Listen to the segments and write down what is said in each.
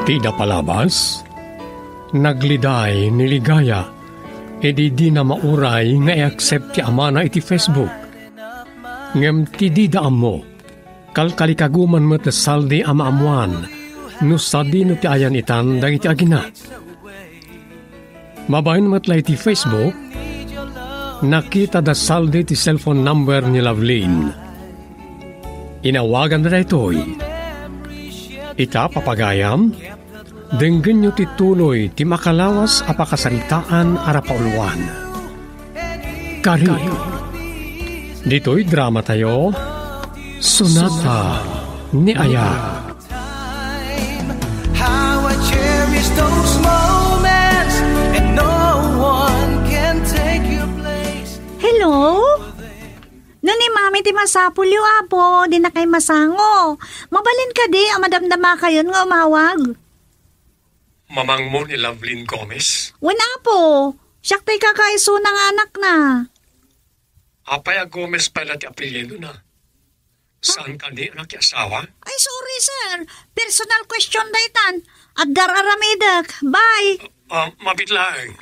Tida palabas, nagliday niligaya, edi di na mauray nga i-accept ti ama na iti Facebook. Ngem ti di daan mo, kalkalikaguman mo ti saldi ama amuan, no sadi no ti ayan itan dagiti aginat. Mabahin mo't lay ti Facebook, nakita da saldi ti cellphone number ni Lovelyn. Inawagan na ito'y. Ita papagayam, denggan nyo ti tuloy ti makalawas apakasaritaan arapauluan. Kari, dito'y drama tayo, Sonata ni Aya. How I cherish those moments and no one can take your place. Hello? No ni mami ti masapul yu apo, di na kay masango. Mabalin ka di, amadamdama kayon nga umawag. Mamang mo ni Lovelyn Gomez? Wala po, siyak tay kakaiso ng anak na. Apay a Gomez pala ti apelyido na. Saan ka ni anak ti asawa? Ay sorry sir, personal question daytan. Adgar Aramidak, bye. Mabitlang.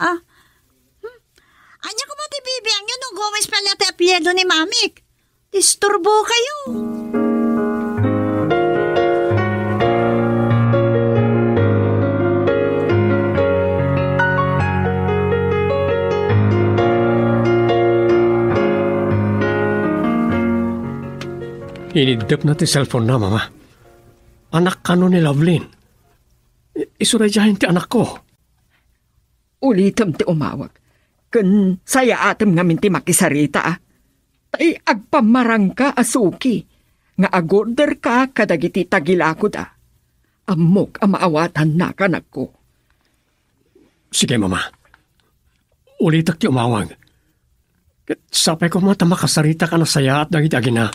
Anya ko ba ti bibi ang yun no Gomez pala ti apelyido ni mamik? Disturbo kayo. Inidap na ti cellphone na, mama. Anak ka no ni Lovelyn. Isuradyahin ti anak ko. Ulitam ti umawag. Kun saya atem ngamin ti makisarita tay agpamarang ka asuki. Nga agorder ka kadagiti tagilakod Amok amaawatan na kanak ko. Sige, mama. Ulitak ti umawag. Sapay ko mata makasarita ka na saya at dagiti agina.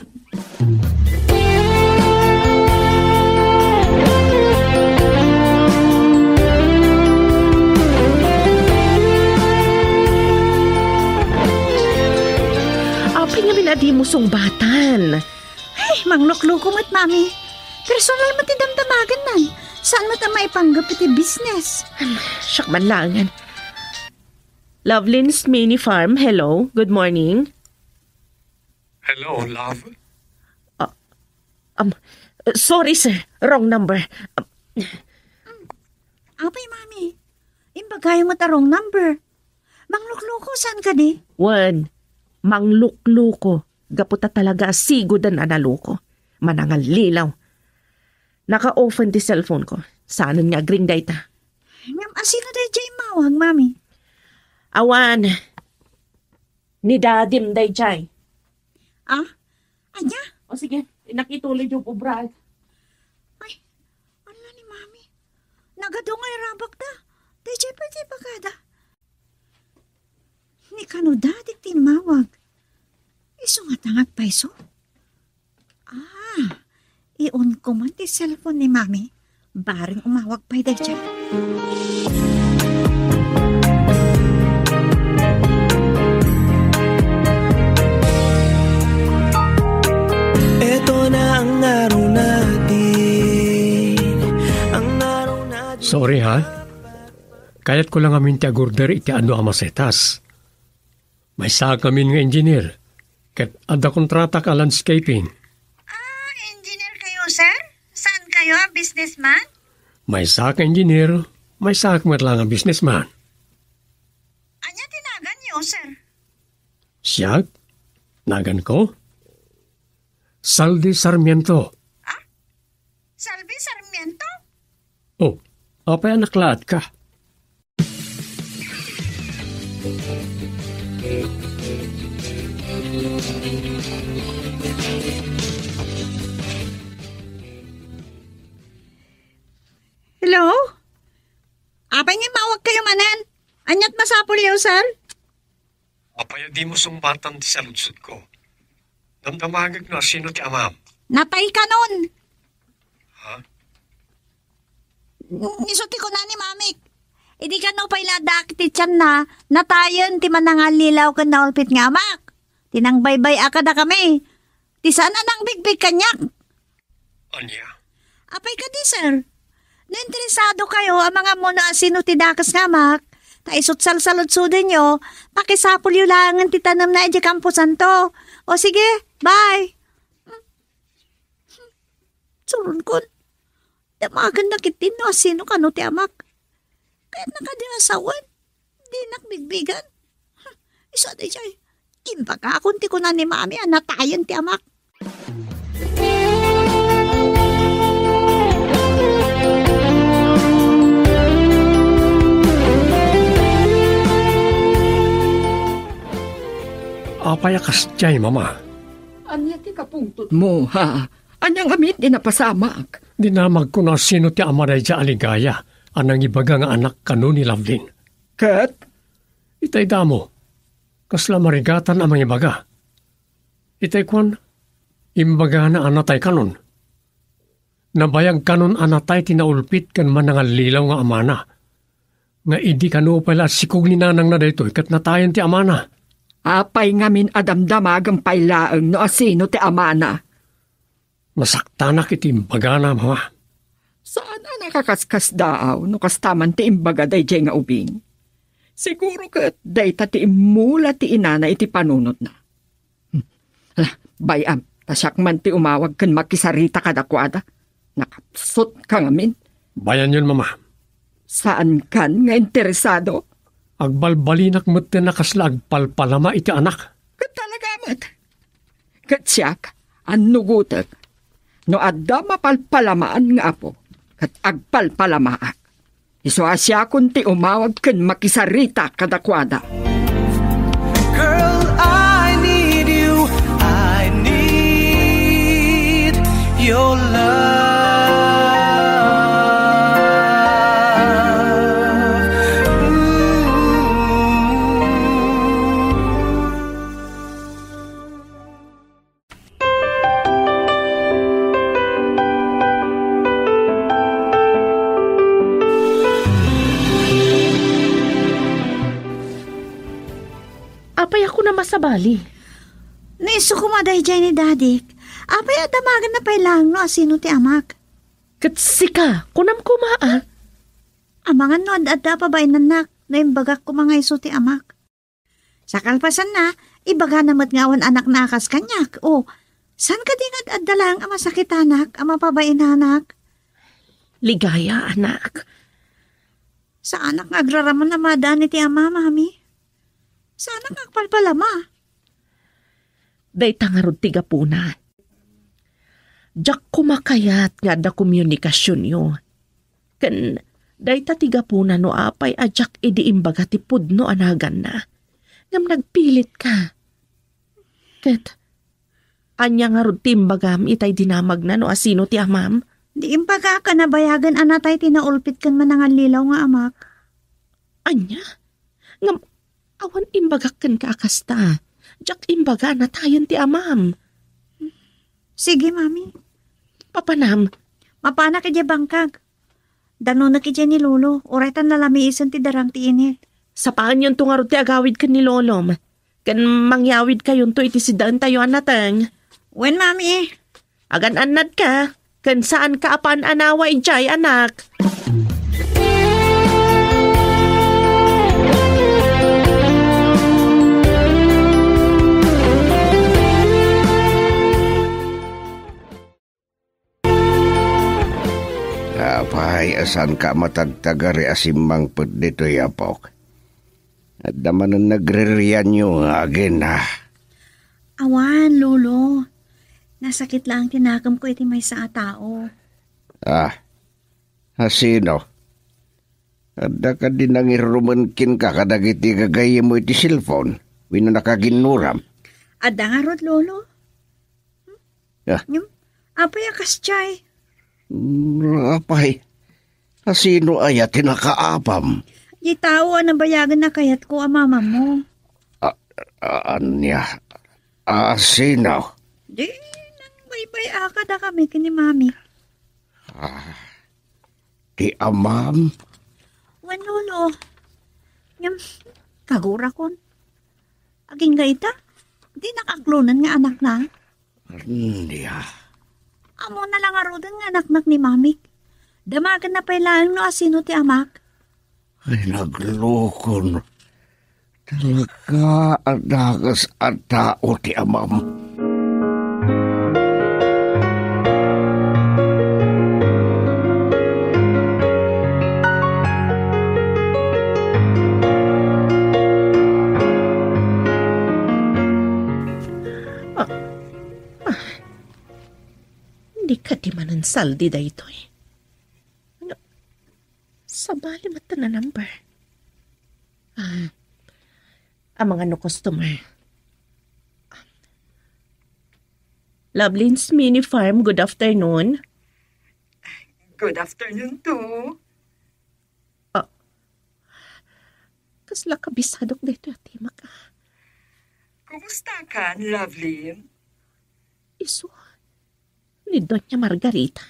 Apay nga minadi mo sungbatan. Ay, manglukluko mo't mami. Personal mo ti damdamagan nan. Saan mo ta maipanggap iti business? Siyak man langan. Lovelyn's Mini Farm, hello. Good morning. Hello, love. Sorry sir, wrong number. Apay mami, imbagay mo ta wrong number. Manglukluko saan ka di? Wan, manglukluko. Gaputa talaga sigodan analuko. Manangal lilaw. Naka-offen di cellphone ko. Saan nga agring data? Ngam, asino day jay mawag, mami? Awan. Ni dadim day jay. Anya? O sige, nakituloy yung ubrad. Ay, ano ni mami? Nagadungay rabak da. Day jay pwede bagada. Ni kanuda di tinmawag. Iso nga tangag paiso? Iyon ko man ti cellphone ni mami. Baring umawag pa'y day dyan. Ito na ang araw natin. Ang araw natin. Sorry ha. Kayat ko lang amin ti agorder iti ano amasetas. May sa kami nga engineer. Kat ada kontrata ka landscaping. Engineer kayo, sir? Saan kayo, businessman? May sa ka engineer, may sa ka lang ang businessman. Anya tinagan niyo, sir? Siyag? Nagan ko? Saldi Sarmiento. Salvi Sarmiento? Oh, apay naklaat ka? Hello? Apay nga mawag kayo manan. Anyat masapul yaw, sir? Apay di mo sumbatan ti saludsud ko. Damdamagag na sino ti amam. Natay ka nun. Ha? Isuti ko na ni mamik. Idi ka no pa'y ladak ti tiyan na natayon ti manangalilaw ka na ulpit nga amak. Tinangbaybay akada kami. Ti sana nang bigbig kanyak. Anya? Apay ka di, sir. Nainteresado kayo ang mga muna sino tidakas nga mak. Taisot salsalod-sudan nyo, pakisapol yung langan titanam na edya kampusan to. O sige, bye. Surun kon. Damagan na kitin no sino ka no ti amak. Kaya nakadinasawan. Di nakbigbigan. Isa di siya. Kimbaga akong ti ko na ni mami anatayan ti amak. Apayakas jay, mama. Anya ti kapungtot mo, ha? Anyang amit di napasamak. Dinamag ko na sino ti amaray ja aligaya, anang ibaga nga anak kanu ni Lovelyn. Kat? Itay damo, kasla marigatan ang mga ibaga. Itay kwan, imbaga na anatay kanon. Nabayag kanon anatay tinaulpit kan manangal lilaw nga amana. Nga idi kanu pala sikog ni nanang na dayto ikat natayan ti amana. Apay ngamin adamdamagang pailaang no asino ti amana. Masaktanak iti imbaga na, mama. Saan na nakakaskas daaw no kastaman ti imbaga day jay nga ubing? Siguro kat day ta ti imula ti inana iti panunot na. Bayam, tasyak man ti umawag kan makisarita kadakwada. Nakapsot ka ngamin. Bayan yun, mama. Saan kan nga interesado? Agbalbalinak mo't nakasla agpalpalama iti anak. Kat talaga mat. Kat siyak, anugutak. No adda mapalpalamaan nga apo, kat agpalpalamaak. Iso asya kunti umawag kan makisarita kadakwada. Girl, I need you. I need your love. Apay ako na masabali. Naiso kumaday dyan ni Dadik. Apay damagan na pailang no asino ti amak. Katsika, kunam kumaa. Amangan no adda pa ba inanak na imbagak ko mga iso ti amak. Sa kalpasan na, ibaga namat ngawan anak na akas kanyak. O, san ka din adda lang ang masakit anak, ang mapabain anak? Ligaya, anak. Sa anak nga agraraman na madani ti ama, mami. Sa anak nga palpalama. Day tangarod tiga puna. Jak kumakayat nga da komunikasyon yo. Kan, day ta tiga puna no apay ajak idi imbaga ti pudno anagan na. Ngam nagpilit ka. Ket, anya nga rod timbagam itay dinamag na no asino ti amam. Di imbaga ka na bayagan anatay tinaulpit kan manangan lilaw nga amak. Anya? Ngam, awan imbagak kan kakasta. Jak imbaga na tayon ti amam. Sige, mami. Papanam, Mapana ka dya bangkag. Dano na ki dya ni Lolo. Oraitan lalamiisan ti darang ti init. sapaan yun tungarod ti agawid kan ni Lolom. Kan mangyawid kayon to iti sidaan tayo anatang. Wen, mami. Agan anad ka. Kan saan ka apan anawa ijay anak. Apay, asan ka matagtagari asimang pud dito yapok. At naman ang nagririyan nyo agin ha. Awan, Lolo. Nasakit lang tinakam ko iti may sa tao. Sino? Ada ka din ang irumankin ka kadagiti gagaya mo iti cellphone. Wino nakaginuram. Ada nga rod, Lolo. Ah. Apay akas chay. Apay, sino ay tinakaapam? Di tao ang bayagan na kayat ko ang mama mo. Anya? Sino? Di, nang baybay akad na kami kini mami. Di amam? Wan, Lolo. Ngam, kagura kon. Aging gaita, di nakaklunan nga anak na. Hindi Amo na lang arudan nga anak-nak ni mami. Damagan na pailaan no asino ti amak. Ay, naglukon. Talaga adagas at tao ti amam. Hindi ka di manan saldi da ito eh. Ano? Sabali mata na number. Ang mga no customer. Lovelin's Mini Farm, good afternoon. Good afternoon too. Kasla kabisadok dito at ka. Kumusta ka, Lovely? Iso, ni Doña Margarita.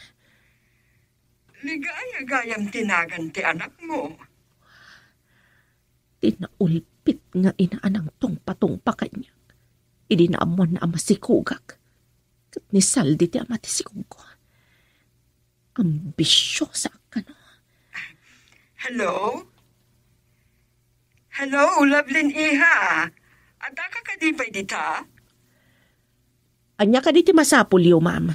Ligaya-gayam tinagan ti anak mo. Tinaulpit nga inaanang tungpa-tungpa kanya. Idinaamon na ama si Kugak. Kat ni Saldi ti ama ti si Kugo. Ambisyosa ka no. Hello? Hello, Lovelyn Iha. Ada ka kadipay dita? Anya ka di ti masapulyo, ma'am.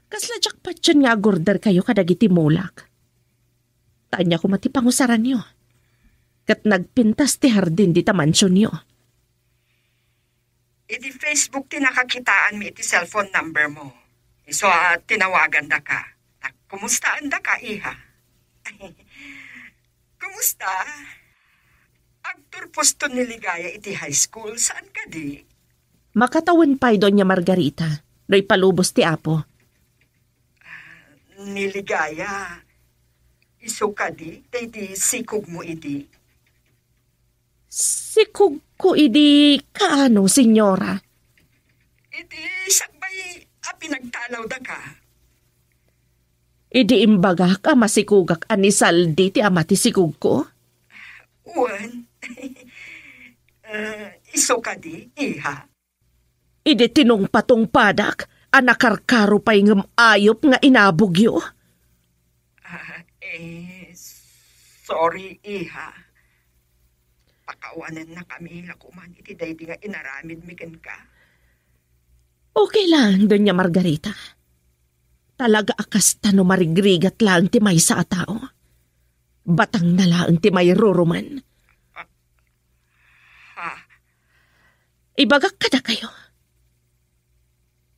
Kasla jackpot dyan nga agorder kayo kadagiti mulak. Tanya ko matipangusaran nyo. Kat nagpintas ti hardin di ta mansyon nyo. Iti Facebook ti nakakitaan mi iti cellphone number mo. So, tinawagan da ka. Kumustaan da ka, Iha? Kumusta? Agturpos to niligaya iti high school. Saan ka di? Makatawan pa'y Doña Margarita. Do'y palubos ti Apo. Niligaya. Iso ka di? Di sikog mo iti. Sikog ko idi kaano, senyora? Iti sakbay pinagtalaw da ka. Idi imbaga ka masikugak anisaldi ti ama ti sikug ko? Uwan. Iso ka di, Iha? Idi tinong patong padak, anakarkaro pa'y ngam ayop nga inabugyo. Sorry, Iha. Pakawanan na kami lakuman iti daydi nga inaramid miken ka. Okay lang, Doña Margarita. Talaga akas tano marigrigat lang ti may sa tao. Batang na lang ti may ruruman. Ibagak ka na kayo.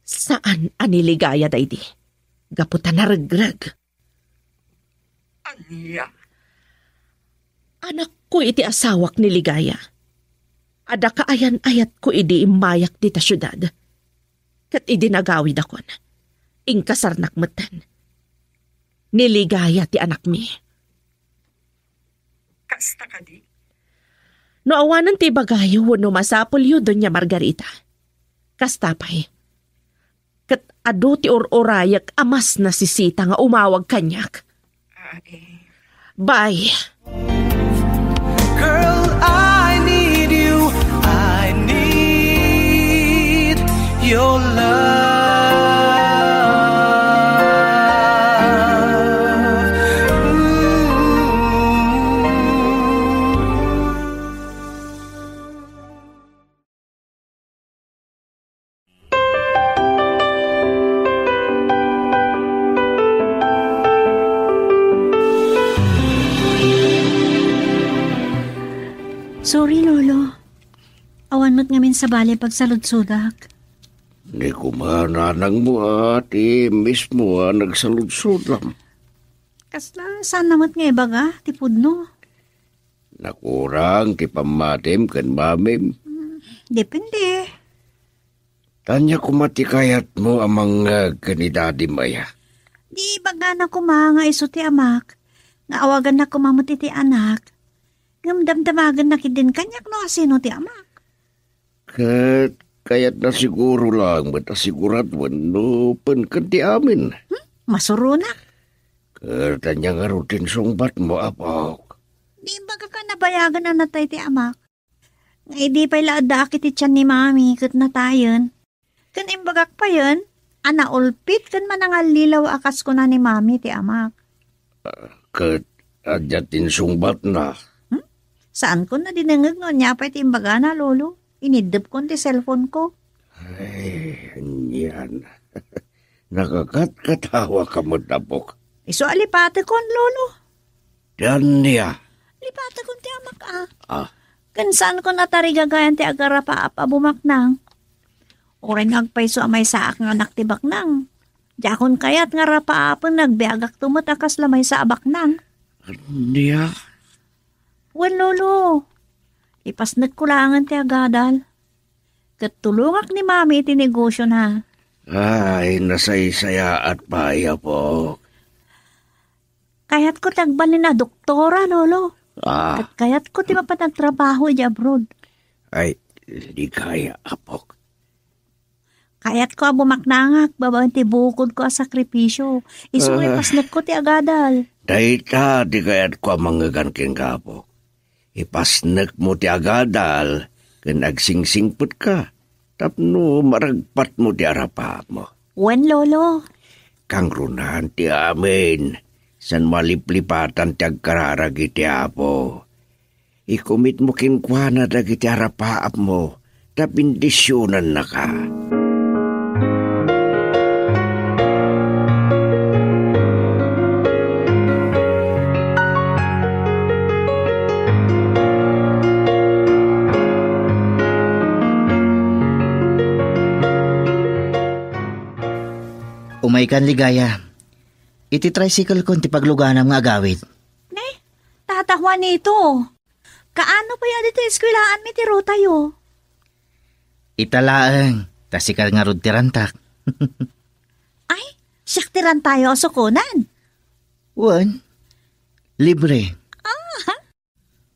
Saan aniligaya daydi? Gaputan na regreg. Aniya? Anak ko iti asawak ni Ligaya. Ada kaayan-ayat ko idi imayak dita syudad. Kat idi nagawid akon. Ingkasarnak matan. Niligaya ti anak mi. Kasta ka di? No awanan ti bagayo no masapol yu Doña Margarita. Kastapay. Kat adu ti or-orayak amas na sisita nga umawag kanyak. Bye. Girl, I need you. I need your love. Sorry, Lolo. Awan mo't ngamin sa bali pagsaludsudak. Di ko mananang mo ati mismo nagsaludsod lang. Kasla, saan namat nga ibaga, tipudno? Nakurang ti pamatim kan mamim. Depende. Tanya ko matikayat mo amang kanidadi maya. Di baga na kumanga iso ti amak. Nga awagan na kumamot iti anak. Ngamdamdamagan na kidin kanyak no asino ti amak. Kayat na siguro lang, ba't asiguraduan no pankan ti amin. Masuro na. Tanya nga rutin sungbat mo, apok. Di baga ka nabayagan na natay ti amak. Nga di pa'y laada akit ti tiyan ni mami kat na tayon. Kan imbagak pa yun, Ana ulpit kan manangalilaw akas ko na ni mami ti amak. Kat adyatin sungbat na. Saan ko na dinangag no niya pa ti imbaga na lolo? Inidip ko ti cellphone ko. Ay, yan. Nakakatkatawa ka mo, Tapok. Iso alipate kon lolo. Yan niya. Alipate kon ti amak Ah, Kan saan ko natarigagayan ti agara pa bumaknang. Oray nagpaiso amay saak nga anak ti baknang. Jakon kayat nga rapaapon nagbiagak tumatakas lamay sa abaknang. niya. Wen lolo, ipas nagkulangan ti agadal. Katulungak ni mami iti negosyo na. Ay, nasaysaya at paya po. Kayat ko tagbalin na doktora lolo. Ah, At kayat ko ti mapanagtrabaho di abroad. ay, di kaya, Apok. Kayat ko bumaknangak, babaan ti bukod ko a sakripisyo. Isulit pasnag ko ti agadal. Dahita, di kaya't ko manggagan king Apok. Ipasnek mo ti agadal, kan agsingsingput ka. Tapno maragpat mo ti arapa mo. Wen lolo, Kang runahan ti amin. San maliplipatan ti agkararag iti apo. Ikumit mo kinkwana dagiti arapaap mo. Tapindisyonan na ka. Umay kan ligaya. Iti tricycle ko ti pagluganam nga agawid. tatahwa nito. Kaano pa yan dito eskwilaan mi ti ruta yo? Italaang, tasikal nga rod ti rantak. Ay, saktiran tayo sukunan. Wan, libre.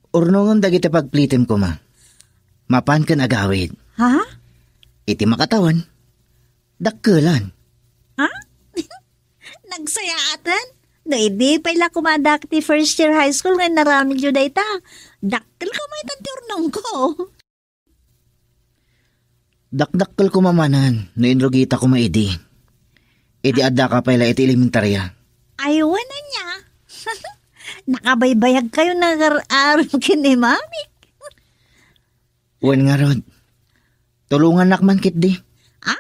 Urnongon dagiti pagplitim ko ma. Mapan kan agawid. Ha? Iti makatawan. Dakkelan. Nagsayatan? Di pala kumadak ti first year high school nga naramig yun dayta. Dakkel ka may tanturnong ko. Dakdakkel ko mamanan, no inrogita ko maidi. Iti adda ka pala iti elementarya. Ayawan na niya. Nakabaybayag kayo nag-aral kini mami. Wan nga rod. Tulungan nakman kit di. Ha?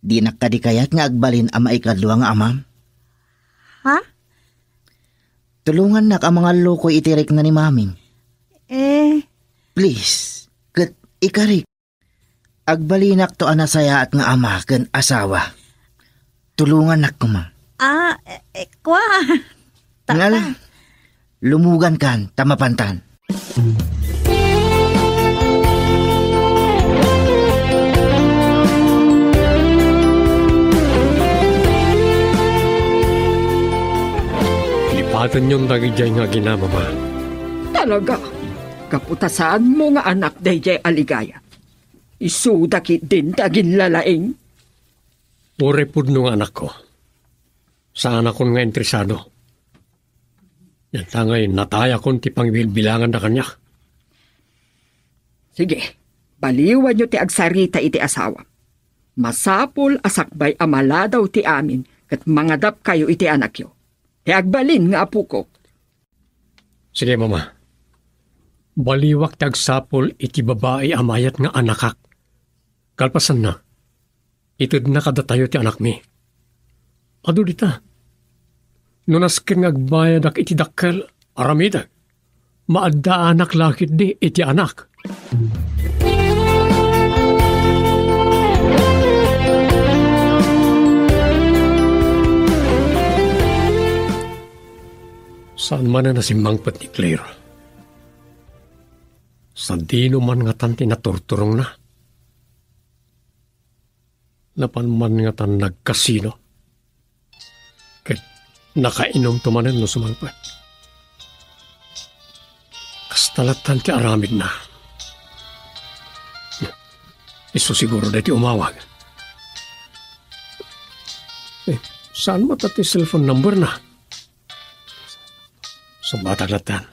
Di nakadikayat nga agbalin ama ikadwa nga amam. Ha? Tulungan nak ang mga loko itirik na ni maming. Please, kat ikarik. Agbalinak to anasaya at nga ama kan asawa. Tulungan nak ko ma. Kwa. Ngala, lumugan kan, tamapantan. Lipatan yung dagijay nga ginamama. Talaga, kaputasan mo nga anak dayjay aligaya. Isudakit din tagin lalaing. Ure pudno nga anak ko. Saan akong nga interesado. Yan tangay nataya kong ti pangbilbilangan na kanya. Sige, baliwan nyo ti agsarita iti asawa. Masapol asakbay amala daw ti amin kat mangadap kayo iti anak yo. Ti agbalin nga apu ko. Sige mama. Baliwak tagsapol iti babae amayat nga anakak. Kalpasan na. Itid na kadatayo ti anak mi. Ado dita. Nunaskin nga agbayad ak iti dakkel aramida. Maadda anak lakit di iti anak. Saan man na nasimbangpat ni Claire? Sa dino man nga tan tinaturturong na. Napan man nga tan nagkasino. Ket nakainom tumanan no sumangpat. Kastalatan ti aramid na. Iso siguro dati umawag. Saan mo tati cellphone number na? Sumatalatan.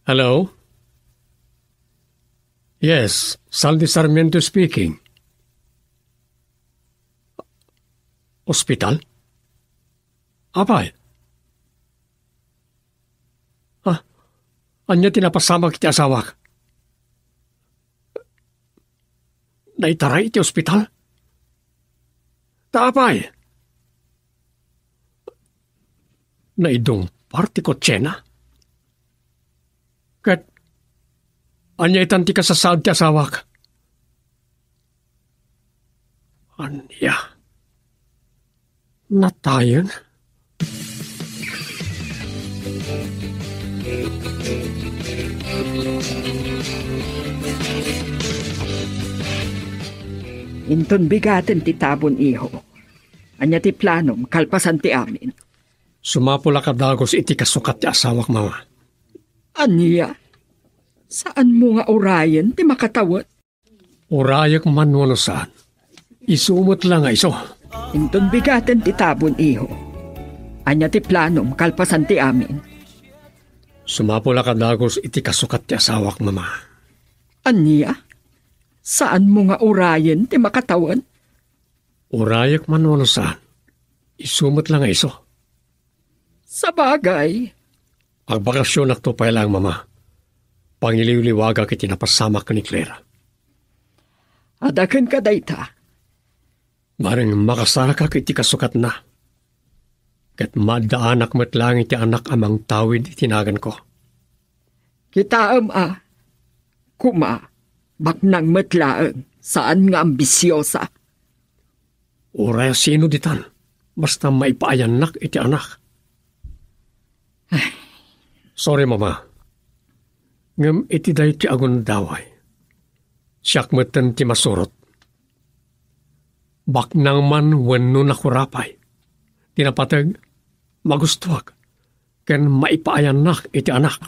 Hello? Yes, Saldi Sarmiento speaking. ospital? Apay? Anya tinapasama kiti asawak? Naitaray iti ospital? Taapay? Naidong parti ko tsena? Kat anya itan ti kasasad ti asawak? Anya? Natayan? Inton bigaten ti tabon iho. Anya ti planom kalpasan ti amin. Sumapula ka dagos iti kasukat ti asawak mga. Anya? Saan mo nga orayan ti makatawat? Urayak man wano saan. Isumot lang nga iso. Inton bigaten ti tabon iho. Anya ti planom kalpasan ti amin. Sumapula ka dagos iti kasukat ti asawak mama. Anya? Saan mo nga orayan ti makatawan? Urayak man wano saan. Isumot lang nga iso. Sa bagay. Agbakasyon nakto pa lang mama. Pangiliw-liwaga kiti napasamak ni Clara. Adakan ka dayta. Maring makasara ka kiti kasukat na. Kat madaanak mo't lang iti anak amang tawid itinagan ko. Kitaam kuma, baknang matlaang, saan nga ambisyosa? Uraya sino ditan, basta maipaayanak iti anak. Sorry mama, ngam iti dahi ti agon daway. Siyak matan ti masurot. Baknang man wano nakurapay. Tinapatag, magustuwag, ken maipaayanak iti anak.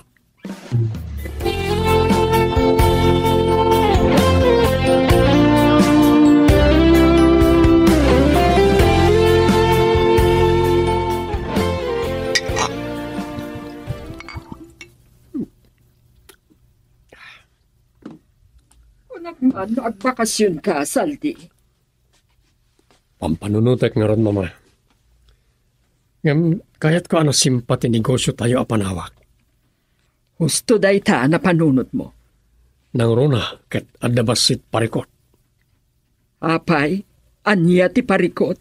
Unak man, agbakasyon ka, Saldi. Pampanunutek nga ron, mama. Ngam, kaya't ko ano simpati negosyo tayo apanawak. Husto dayta na panunot mo. Nang runa, ket adabasit parikot. Apay, anya ti parikot.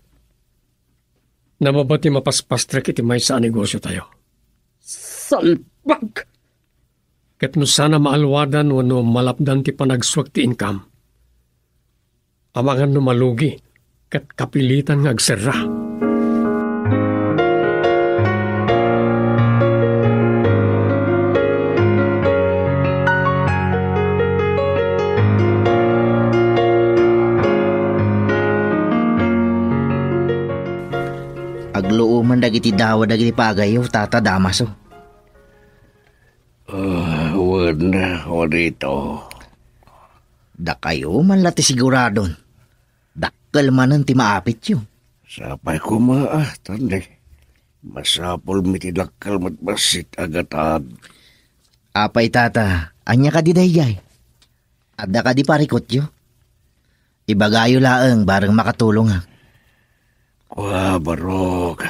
Nababati mapaspastrek iti may sa negosyo tayo. Salbag! Ket no sana maalwadan wano malapdan ti panagswag ti income. Amangan no malugi, ket kapilitan nga agserra. Agluuman dagiti dawa dagiti pagayo, tata Damaso. Wala o rito. Da kayo man lati siguradon. Dakkel manan ti maapit yun. Sapay ko tanda. Masapol mitidakal matbasit agatad. Apay tata, anya ka di daygay. Adda ka di parikot yun. Ibagayo laeng bareng makatulong ha. Kwa barok.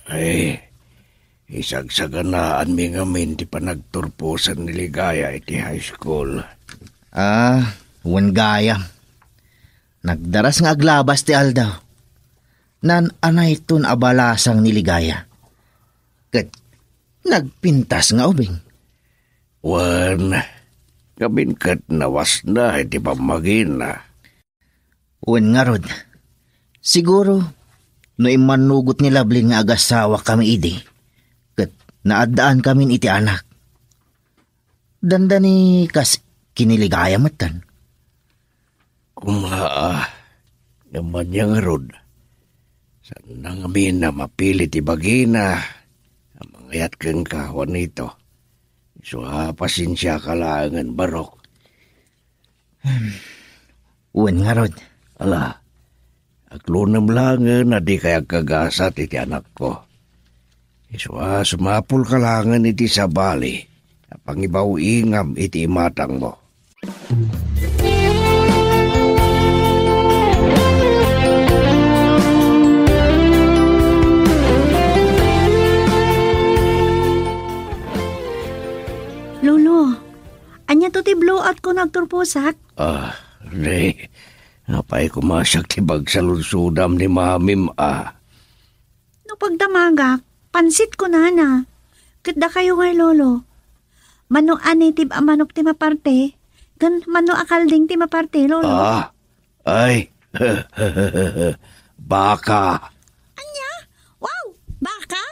Ay, isagsaganaan mi ngamin di pa nagturpusan ni Ligaya iti high school. Wan gaya. Nagdaras nga aglabas ti Aldaw. Nan anay tun abalasang ni Ligaya. Ket nagpintas nga ubing. Wan, kabinkat nawas na iti pamagin na. Wan nga rod. Siguro, no imanugot ni Lablin nga agasawa kami idi. Ket naadaan kami iti anak. Dandani kas kiniligaya matan. Naman niyang rod. Saan na ngamin na mapilit ibagina. Ang mangayat kang kawan nito. So pasensya ka langan barok. Uwan nga rod. Ala, aglunam langan na di kaya kagasat iti anak ko. So sumapul ka langan iti sabali. Pangibaw ingam iti imatang mo. nagturpusak? Re, napay kumasyak tibag sa lunsudam ni mamim No pagdamagak, pansit ko na. Kitda kayo ngay lolo. Mano anitib manok ti maparte, kan mano akalding ti maparte, lolo. Ay, baka. Anya? Wow, baka?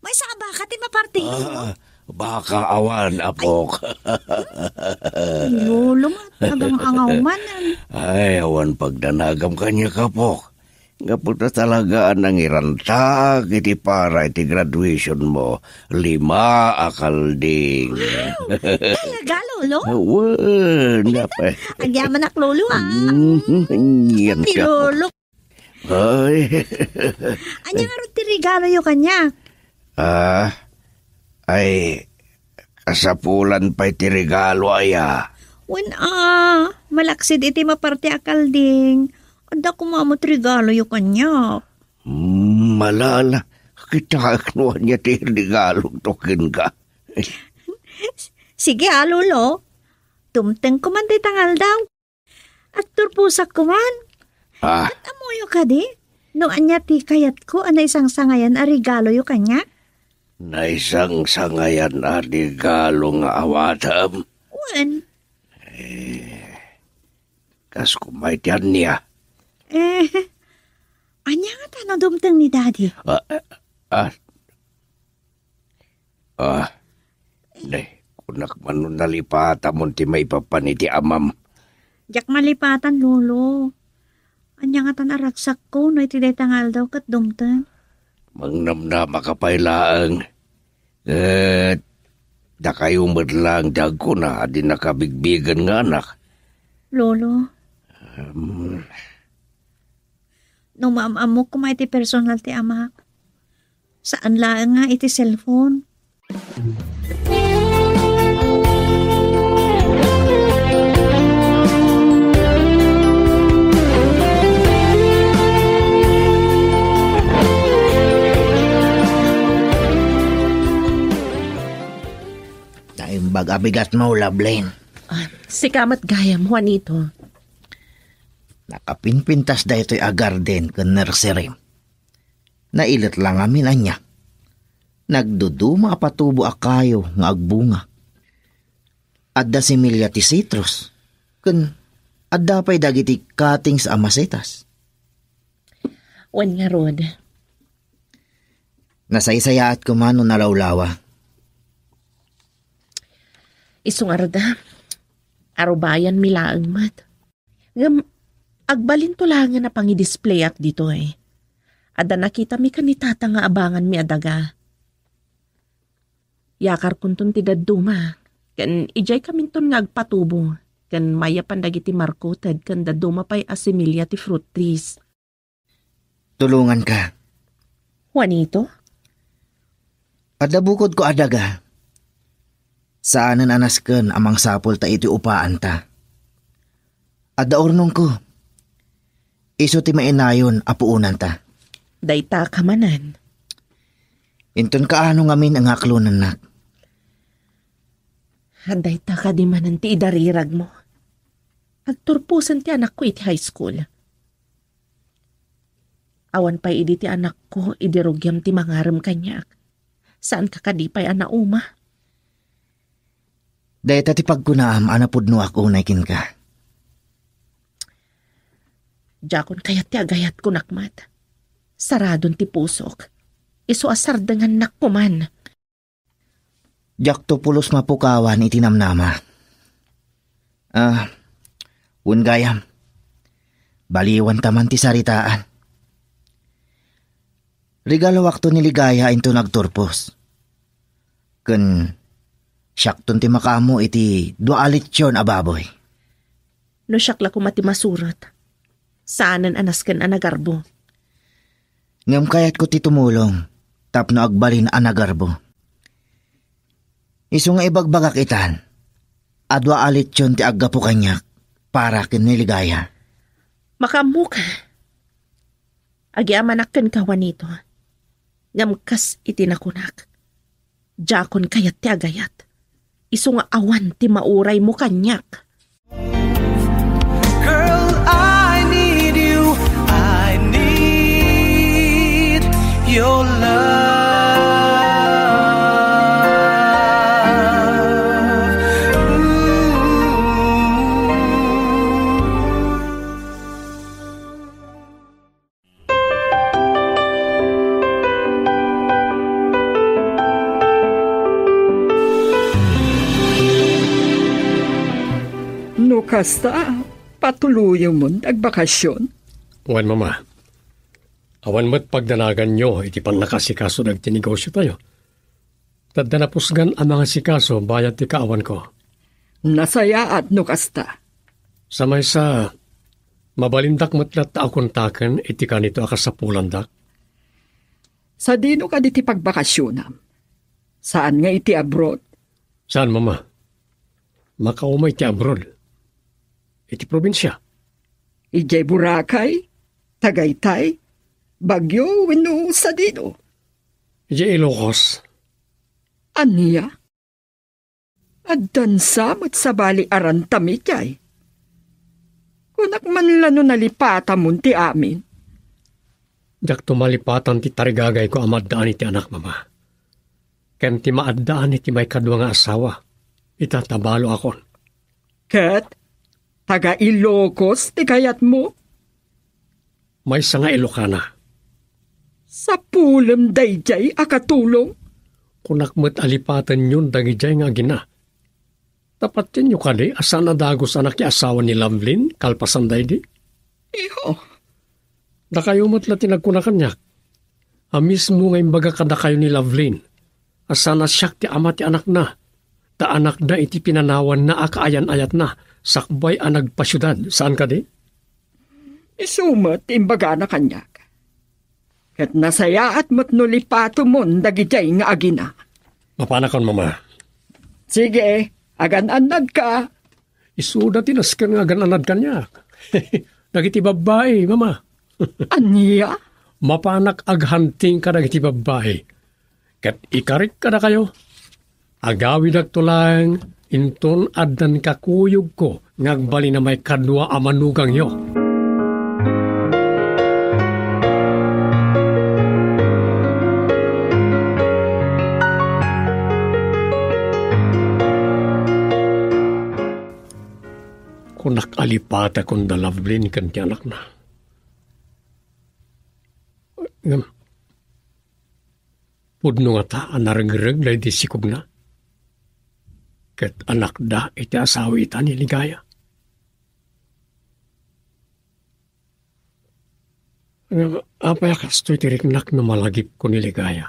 May sa baka ti maparte, lolo. Baka awan, apok. Lolo, matagang angaw man. Ay, awan pagdanagam kanya kapok. Nga puta talaga ang irantag iti para iti graduation mo. 5 akalding. Talaga, lolo? Awan, napay. Agyaman ak, lolo, Yan Ni siya. lolo. Ay. Anya nga rin ti regalo yung kanya? Ay, kasapulan pa iti regalo aya. When malaksid iti maparte akalding. Anda kumamot regalo yung kanya. Malala, kita aknuan niya ti regalo token ka. Sige lolo. Tumteng ko man di tangal daw. At turpusak ko man. At amoyo ka di. No anya ti kayat ko ana isang sangayan a regalo yung kanya. Na isang sangayan a regalo nga awatam. Wen? Kas kumay tiyan niya. Anya nga tanong dumteng ni daddy. Kunak man nalipata mo ti may papaniti amam. Jak malipatan lolo. Anya nga tan araksak ko no iti tangal daw kat dumteng. Mangnamnama ka pailaang. Da kayo madlang dag ko na di nakabigbigan nga anak. Lolo. No maamamok ko iti personal ti amak. Saan lang nga iti cellphone? Bag-abigat mo, Loveline. Sikamat gayam, Juanito. Nakapinpintas da ito'y agarden kan nursery. Nailit lang amin anya. Nagduduma patubo akayo nga agbunga. Adda similya ti citrus. Kan adda pa'y dagiti cutting sa amasetas. Wan nga rod. Nasaysayaat ko man no nalawlawa. Isong arda, arubayan milaang mat. Ngam, agbalin to lang na pangi-display ak dito Ada nakita mi kanitata nga abangan mi adaga. Yakar kuntun ti daduma, kan ijay kaminton nga agpatubo, kan maya pandagiti markoted kan daduma pa'y asimilya ti fruit trees. Tulungan ka. Juanito? Ada bukod ko adaga. Saanan anasken amang sapol ta iti upaan ta. Ada ornong ko. Iso ti mainayon apuunan ta. Dayta kamanan. Inton kaano ngamin ang aklunan nak. Dayta ka di manan ti idarirag mo. Agturpusan ti anak ko iti high school. Awan pa idi ti anak ko idirugyam ti mangarem kanyak. Saan ka kadipay anauma? Dayta ti pagkunaam anapod no ako naikin ka. Jakon kayat ti agayat ko nakmat. Saradon ti pusok. Iso asardangan nakpuman. Jak to pulos mapukawan iti namnama. Ungayam. Baliwan taman ti saritaan. Regalo wakto ni Ligaya into nagturpos. Kun syakton ti makamo iti 2 alitsyon ababoy. No syakla ko mati masurat. Saanan anasken anagarbo. Ngam kayat ko ti tumulong. Tapno agbalin anagarbo. Isu nga ibagbagak itan. 2 alitsyon ti aggapo kanyak para ken ni Ligaya. Makamuka. Agyamanakken ka Juanito. Ngamkas itinakunak. Jakon kayat ti agayat. Isu nga awan ti mauray mo kanyak. kasta, patuluyo mo nagbakasyon. Wan, mama. Awan mo't pagdanagan nyo, iti pan nakasikaso nagtinegosyo tayo. Tadda napusgan ang mga sikaso, bayat ti kaawan ko. Nasaya at no kasta. Samay sa mabalindak matlat ta akuntaken, iti ka nito akasapulandak. Sa dino ka diti pagbakasyonam? Saan nga iti abroad? Saan, mama? Makaumay ti abroad. Iti probinsya. Ijay Boracay, Tagaytay, Bagyo, wenno sa dino. Iti Ilocos. Aniya? Addan samot sa bali aran tamit jay. Kunak man lano nalipata mo ti amin. Jak tumalipatan ti tarigagay ko amadaan iti anak, mama. Ken ti maaddaan iti may kadwa nga asawa. Itatabalo akon. Ket, taga Ilocos ti kayat mo? May sa nga Ilocana. Sa pulem dayjay akatulong? Kunak mo't alipatan yun dagijay nga gina. Tapatin nyo kadi, asa na dagos anak ki asawa ni Lamblin, kalpasan day di? Iho, Da kayo mo't latin nagkunakanyak. Amis mo nga imbaga kada kayo ni Lavlin. Asa na siyak ti ama ti anak na. Ta anak da iti pinanawan na akaayan-ayat na. Sakbay ang nagpasyudad. Saan ka di? isumat imbaga na kanyak. Ket nasaya at matnulipato mon dagijay nga agina. Mapanakon, mama. Sige, agan-anad ka. Isuda tinaskan nga gananad kanya. Dagiti babae, mama. Aniya? Mapanak aghanting ka dagiti babae. Ket ikarik ka na kayo. Agawid agtulang inton addan kakuyog ko ngagbali na may kadwa amanugang yo. Kunak alipata kung Lavlin kan ti anak na. Pudno nga ta, anarag-rag na di sikog na. Ket anak da, iti asawi ita ni Ligaya. Apaya kasto'y tiriknak na malagip ko ni Ligaya.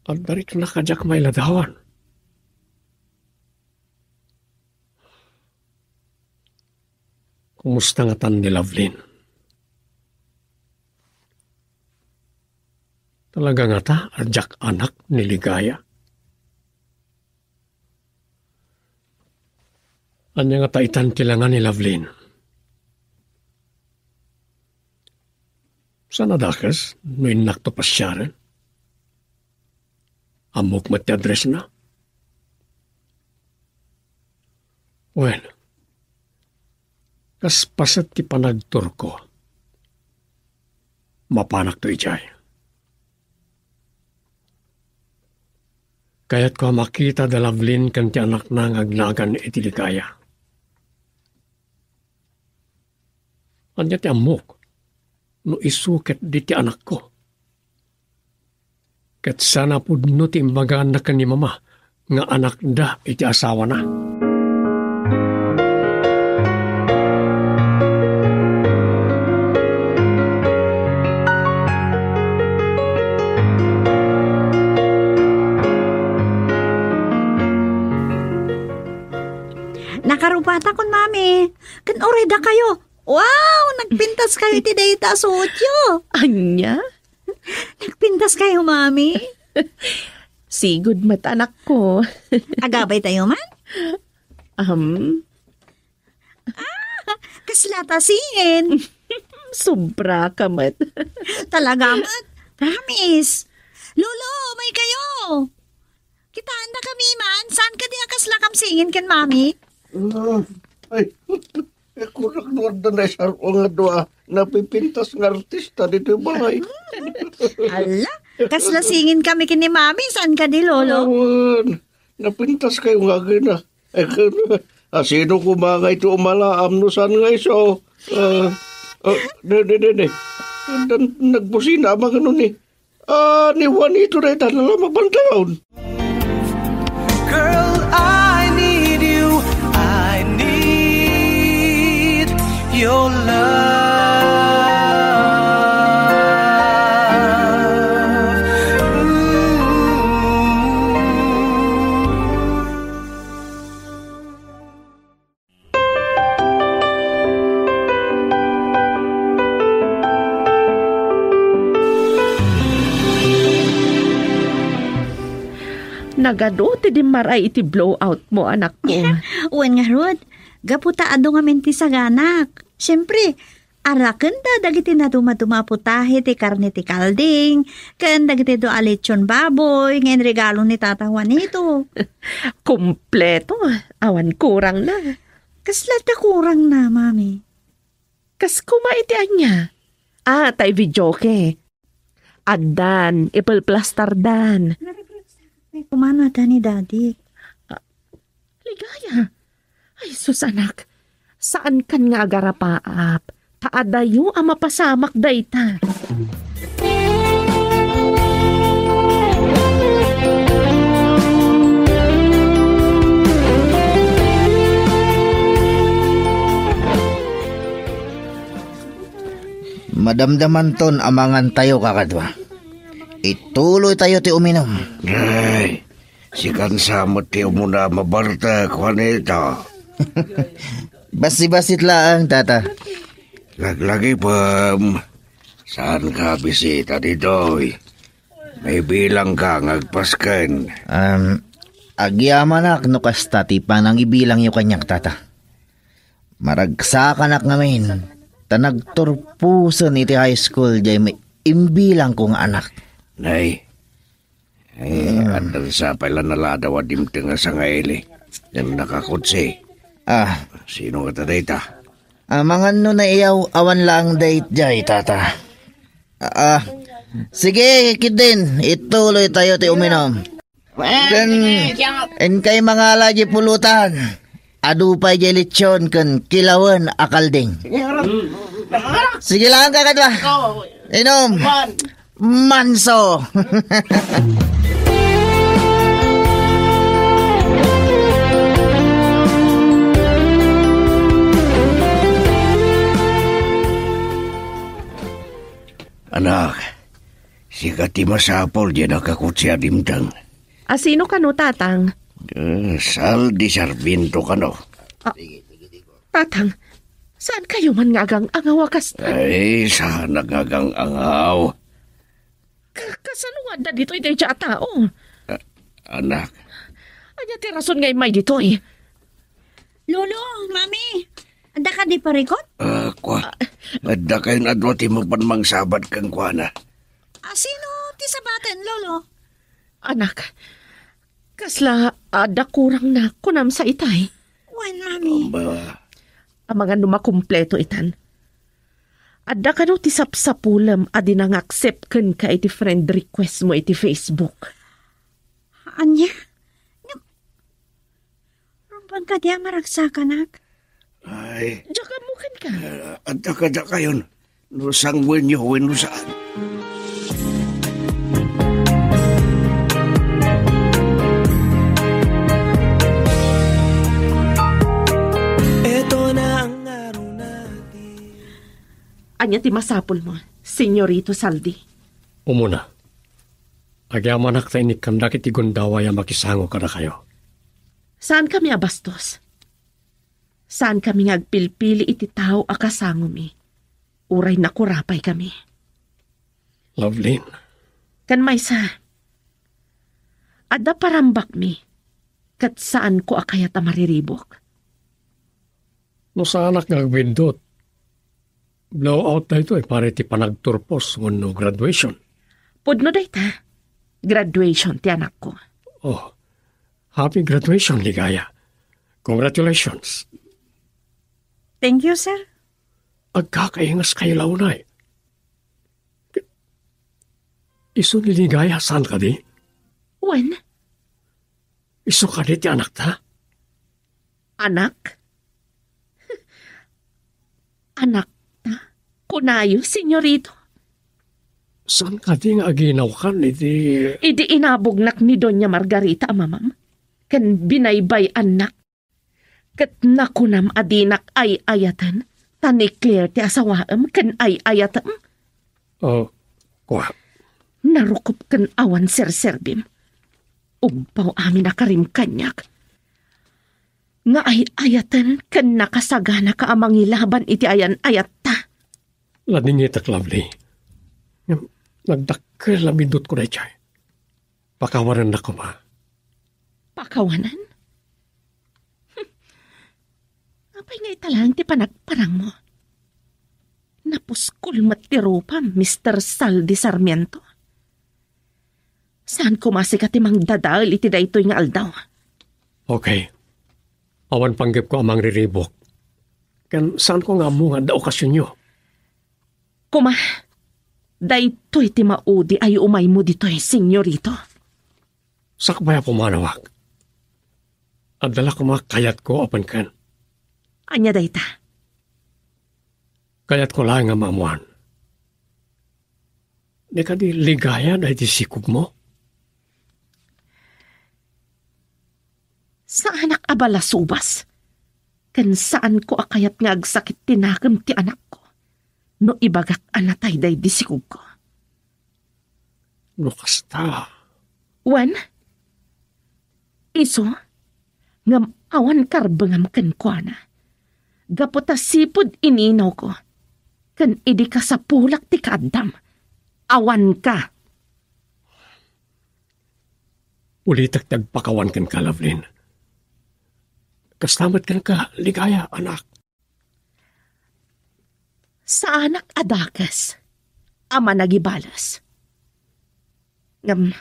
At darik na kadyak may ladawan. Kumusta nga tan ni Lavlin? Talaga nga ta, adyak anak ni Ligaya. Anya nga ta itantilangan ni Lavlin. Sana dakas, no inak to pasyaren. Amok mati address na. Well, kas pasat ti panagtur ko. Mapanak to ijay. Kaya't ko makita da Lavlin kan ti anak na ngagnagan iti Ligaya. Anya ti amok, no isuket di ti anak ko. Ket sana pudno ti imbagaan na ni mama, nga anak da iti asawa na. Nakarupata kon, mami. Kan oreda kayo. Wow! Nagpintas kayo ti data sotyo. Anya? Nagpintas kayo, mami. Sigud mat anak ko. Agabay tayo man? Kaslatasin. Sobra ka mat. Talaga, mat. Promise. Lolo, may kayo. Kitaan na kami, man. Saan ka di akaslakam singin kan, mami? Ay, kurang doon na siya nga doa napipintas ng artista dito yung balay. Ala, kaslasingin kami kini mami. Saan ka di, lolo? Awan, napintas kayo nga gina. Sino kumanga ito umalaam no saan nga iso? Nagbusina mga ganun eh. Ni Juanito na ito na lang magbantaon. Girl, I need your love. Nagado ti di maray iti blowout mo, anak ko. Uwan nga Rod, gaputa ado nga menti sa ganak. Siyempre, araken da dagiti na dumadumaputahe ti karne ti kalding, kan dagiti do alechon baboy, ngayon regalo ni Tata Juanito. Kompleto. Awan kurang na. Kaslat na kurang na, mami. Kas kumaitian niya. Tay videoke. Addan, ipalplastardan. Ay, kumano ata ni Daddy. Ligaya. Ay, sus anak. Saan kan nga agarapaap? Taadayo ang mapasamak dayta. Madamdaman ton amangan tayo kakadwa. Ituloy tayo ti uminom. Ay, si kansamot ti umuna mabarta ko nito. Basi-basit laang, tata. Laglagi pam. Saan ka bisita ditoy? May bilang ka ngagpasken. Agyamanak no kasta ti panang ibilang yung kanyak, tata. Maragsakan ngamin. Tanagturpuson iti high school jay may imbilang kong anak. Nay, andal sa pala naladawa dimte nga sa ngaili. Yan nakakutsi. Sino ka tadayta? Mga no na iyaw awan lang date jay, tata. Sige, kidin. Ituloy tayo ti uminom. En kay mga laji pulutan. Adupay jay lechon kan kilawan akalding. Sige lang kakadwa. Inom. Manso. Anak, si Kati masapol dyan nakakutsi adimtang. Sino ka no, Tatang? Sal di Sarvinto ka no. Tatang, saan kayo man ngagang angawakas? Ay, saan nagagang angaw? Kasaluan na dito iti siya tao. Anak. Anya ti rason ngay may dito eh. Lolo, mami, anda ka di parikot? Adda kayo na doon ti mo panmang sabat kang kuana. Sino ti sabaten, Lolo? Anak, kasla ada kurang na kunam sa itay. Wen, mami. Ang mga numakumpleto itan. Adda ka no ti sapsapulam adi nang accept kan ka iti friend request mo iti Facebook. Anya? Rumpan ka diya maragsakan, Ay, Diyan mo kan ka. adda ka da kayon. Nusang wenyo wenusaan. Anya ti masapul mo, Senyorito Saldi. Umuna. Agyaman ak tayo ni kandak iti gundaway ang makisango ka na kayo. Saan kami abastos? Saan kami ngagpilpili iti tao akasango mi? Uray na kurapay kami. Lovelyn, Kan maysa. Adda parambak mi. Kat saan ko akayat a mariribok? no sa anak ngagbindot. Blowout na ito pare ti panagturpos no graduation. Pudno dayta. Graduation ti anak ko. Oh, happy graduation, Ligaya. Congratulations. Thank you, sir. Agkakaingas kayo launay. Iso ni Ligaya, saan ka di? When? Iso ka di ti anak ta? Anak? Anak ta? Kunayo, senyorito. Saan ka di nga aginaw kan iti... Idi inabugnak ni Doña Margarita, mamam. Kan binaybay anak. Kat nakunam adinak ay ayatan. Tani Claire ti asawaam kan ay ayatam. Kwa. Narukup kan awan serserbim. Umpaw amin na karim kanyak. Nga ay ayatan kan nakasagana ka amang ilaban iti ayan ayat ta. Ladingitak, Lovely. Nagdakkel na bindot ko na chay. Pakawanan na ko ma. Pakawanan? Apay nga italang ti panagparang mo. Napuskul matirupa, Mr. Saldi Sarmiento. Saan ko masikat imang dadal iti daytoy nga aldaw? Okay. Awan panggap ko amang riribok. Kan saan ko nga mo nga da okasyon nyo? Kuma, daytoy ti maudi ay umay mo ditoy, senyorito. Sakbaya pumanawag. Adala ko makayat ko apan kan. Anya dayta? Kayat ko lang nga maamuan. Di ka di ligaya na iti sikog mo? Saan anak abala subas? Kan saan ko akayat nga agsakit tinakam ti anak ko? No ibagak anatay day di sikog ko. Lukas ta. Wan? Iso? Ngam awan karbangam kan ko na. Gapota sipod ininaw ko. Kan idi ka sa pulak ti kaadam. Awan ka. Ulitak nagpakawan kan ka, Lovelyn. Kastamat kan ka, ligaya, anak. Sa anak adakas, ama nagibalas. Ngam,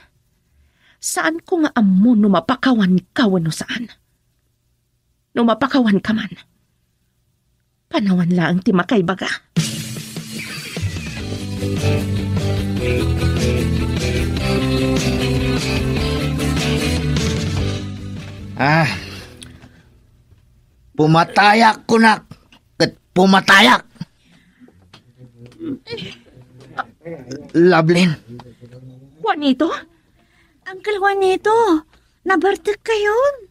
saan ko nga amo numapakawan ka wano saan? Numapakawan ka man. Panawan lang ti makaibaga. Pumatayak ko na. Pumatayak. Lovelyn. Juanito? Uncle Juanito, nabartik kayon.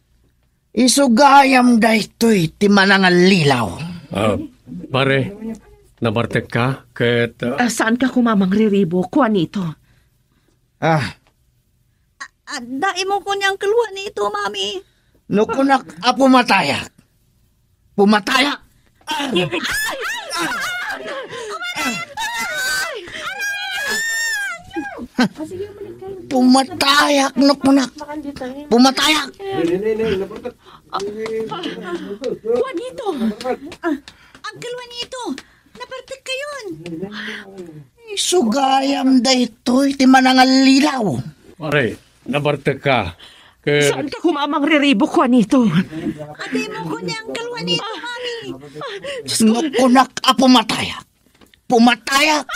Isugayam da ito'y timanangal lilaw. Pare, nabartek ka? Ket... Saan ka kumamang riribo, Juanito? Dai mo ko niyang Uncle Juanito, Mami. Nukunak pumatayak. Pumatayak. Pumatayak, nukunak. Pumatayak. Juanito! Uncle Juanito, nabartik kayon. Isugayam da ito'y timanangal lilaw. Pare, nabartek ka? Ket... Saan ka kumamang riribo, Juanito? Ate mo ko niyang Uncle Juanito, Mami. Nukunak pumatayak. Pumatayak.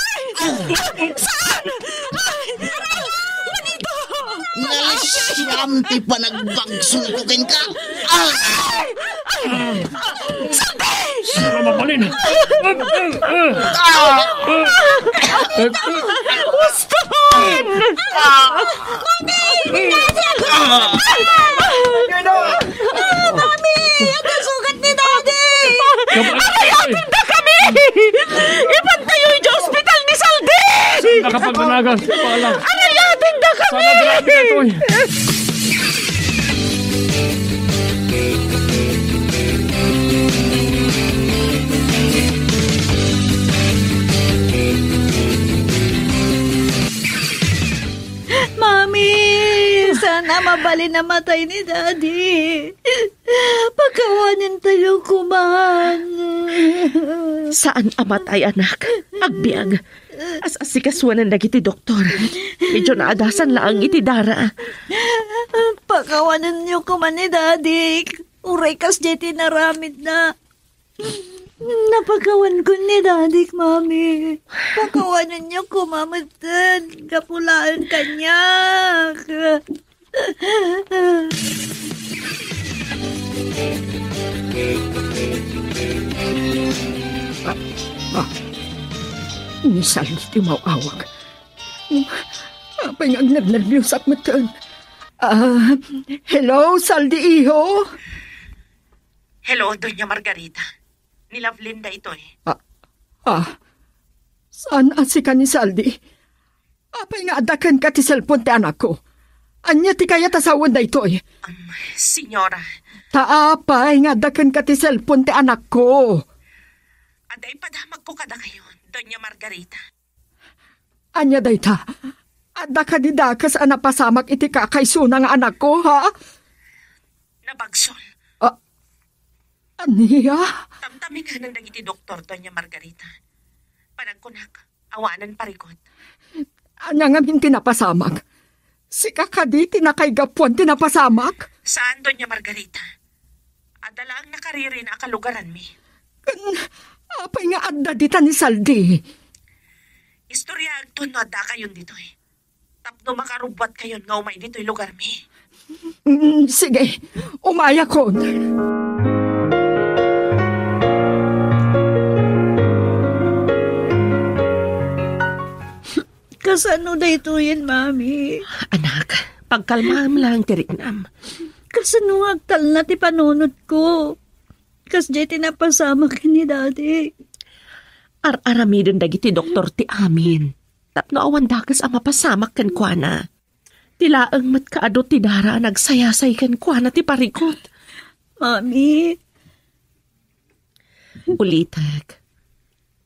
Saan? Nalisiyam ti panagbagsuntukin ka. Sara mapalin! Uston! Mami, ang sugat ni Daddy. Alayatin na kami! Ipantayo yung hospital ni Saldi! Nakapagdanagan, paalam. Alayatin na kami! Sana grabe ka ito eh. Mami, sana mabali na matay ni Daddy. Pagkawanin tayo kumahan. Saan amatay, anak? Agbiag. As-asikaswan ang dagiti doktor. Medyo naadasan lang iti dara. Pagkawanin niyo kuman ni Daddy. Uray kas jeti naramid na. Napagawan ko ni Daddy, Mami. Pagkawanin niyo kumamatan. Kapulaan kanya. Ni Saldi ti mauawag. Apay nga nagnervyos at matan. Hello, Saldi iho? Hello, Doña Margarita. Ni Lovelinda ito eh. Saan si ka ni Saldi? Apay nga adakan ka ti cellphone ti anak ko. Anya ti kaya tasawan da ito eh. Senyora. Taapay nga adakan ka ti cellphone ti anak ko. Aday padamag ko kada kayo, Doña Margarita. Anya dayta, ada ka di dakas napasamak iti kakaysuna nga anak ko, ha? Nabagsol. Aniya? Tamtami nga nang dagiti doktor, Doña Margarita. Panagkunak, awanan parikot. Anya nga min tinapasamak? Si kakadi tinakaygapuan tinapasamak? Saan, Doña Margarita? Adala ang nakariri na akalugaran mi. Apay nga adda dita ni Saldi. Istorya agto no adda kayon dito eh. Tapno makarubwat kayon nga umay dito'y lugar mi. Sige, umaya ko. Kasano da ito yan, Mami? Anak, pagkalmam lang tirinam. Kasano agtal na ti panunod ko? Kas di tinapasama ka ni Daddy. Ar-aramidon dagiti doktor ti amin. Tapno awan dakas ang mapasamak kan kwa na. Tilaang mat kaadot ti dara nagsayasay kan kwa na ti parikot. Mami. Ulitag.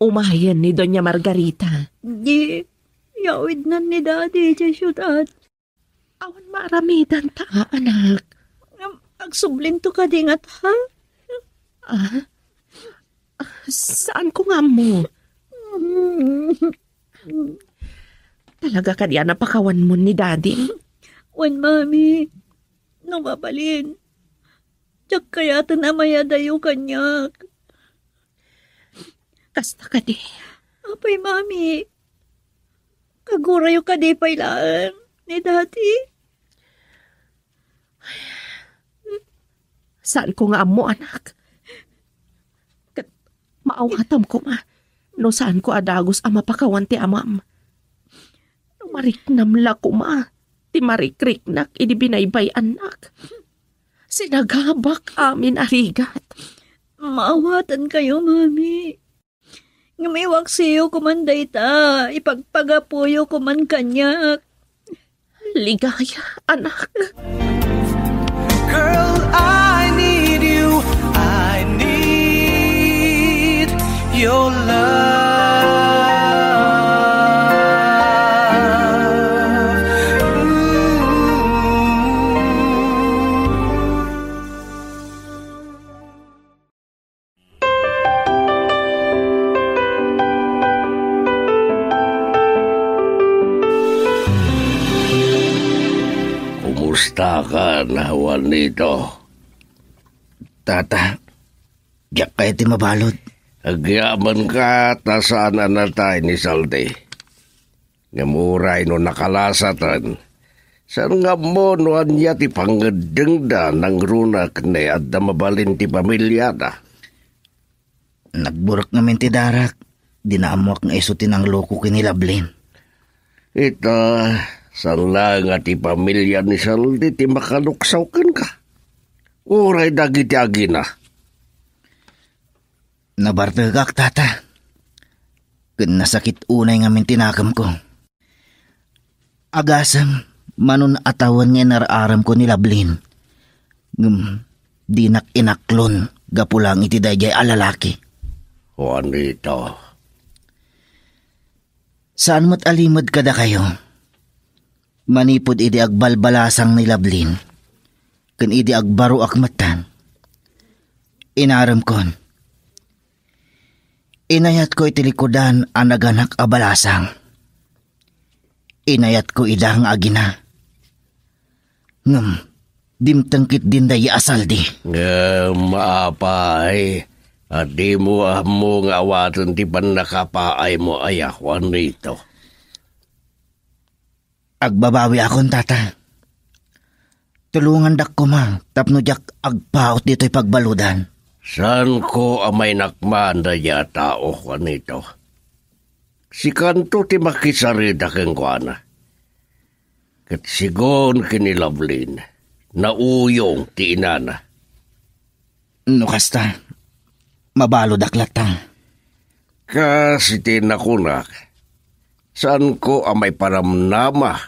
Umayan ni Doña Margarita. Di, yawid na ni Daddy sa syudad. Awan maaramidan ta, anak. Agsubling to ka dingat, ha? Saan ko nga mo? Talaga ka diyan napakawan mo ni Daddy? Wan, Mami. Nung mabalin. Tiyak kaya tanamaya dayo kanyak. Kasta ka di. Apay, Mami. Kagurayo ka di pailaan ni Daddy. Saan ko nga mo, anak? Maawatam ko ma. No saan ko adagos ang mapakawan ti amam. No mariknam la ko ma. Ti marikriknak idi binaybay anak. Sinagabak amin arigat. Maawatan kayo, Mami. Ngamiwak siyo kumanday ta. Ipagpagapuyo kuman kanyak. Ligaya, anak. Girl, I need you. I need your love. Kumusta ka, Juanito? Tata, diyak kayo ti mabalod. Agyaman ka, tasaan na tayo ni Saldi. Ngamuray no nakalasatan. Saan nga mo no anya ti pangadengda ng runak ni adda mabalin ti pamilya na? Nagburak namin ti darak. Dinaamuak nga isutin ang loko kinilablin. Ito, saan lang nga ti pamilya ni Saldi ti makaluksaw ka. Uray dagiti-agi na. Nabartagak, tata. Kun nasakit unay nga mintinakam ko. Agasam, manon atawan nga nararam ko ni Lablin. Dinak inaklon, gapulang iti dayjay alalaki. Juanito. Saan mo't alimod kada kayo? Manipod idi agbalbalasang ni Lablin. Kun idi agbaro akmatan. Inaram kon. Inayat ko itilikodan ang naganak abalasang. Inayat ko idang agina. Dimtangkit din dayi asaldi. Maapay. At di mo nga awatan ti panakapaay mo ayakwan rito. Agbabawi akon, tata. Tulungan dak ko ma, tapno jak agpaot dito'y pagbaludan. Saan ko amay nakman na yata o kanito? Si kanto ti makisarida keng kuana. Kat sigon kinilablin, nauyong ti inana. No kasta, mabalo daklatang. Kasi tinakunak, saan ko amay paramnama,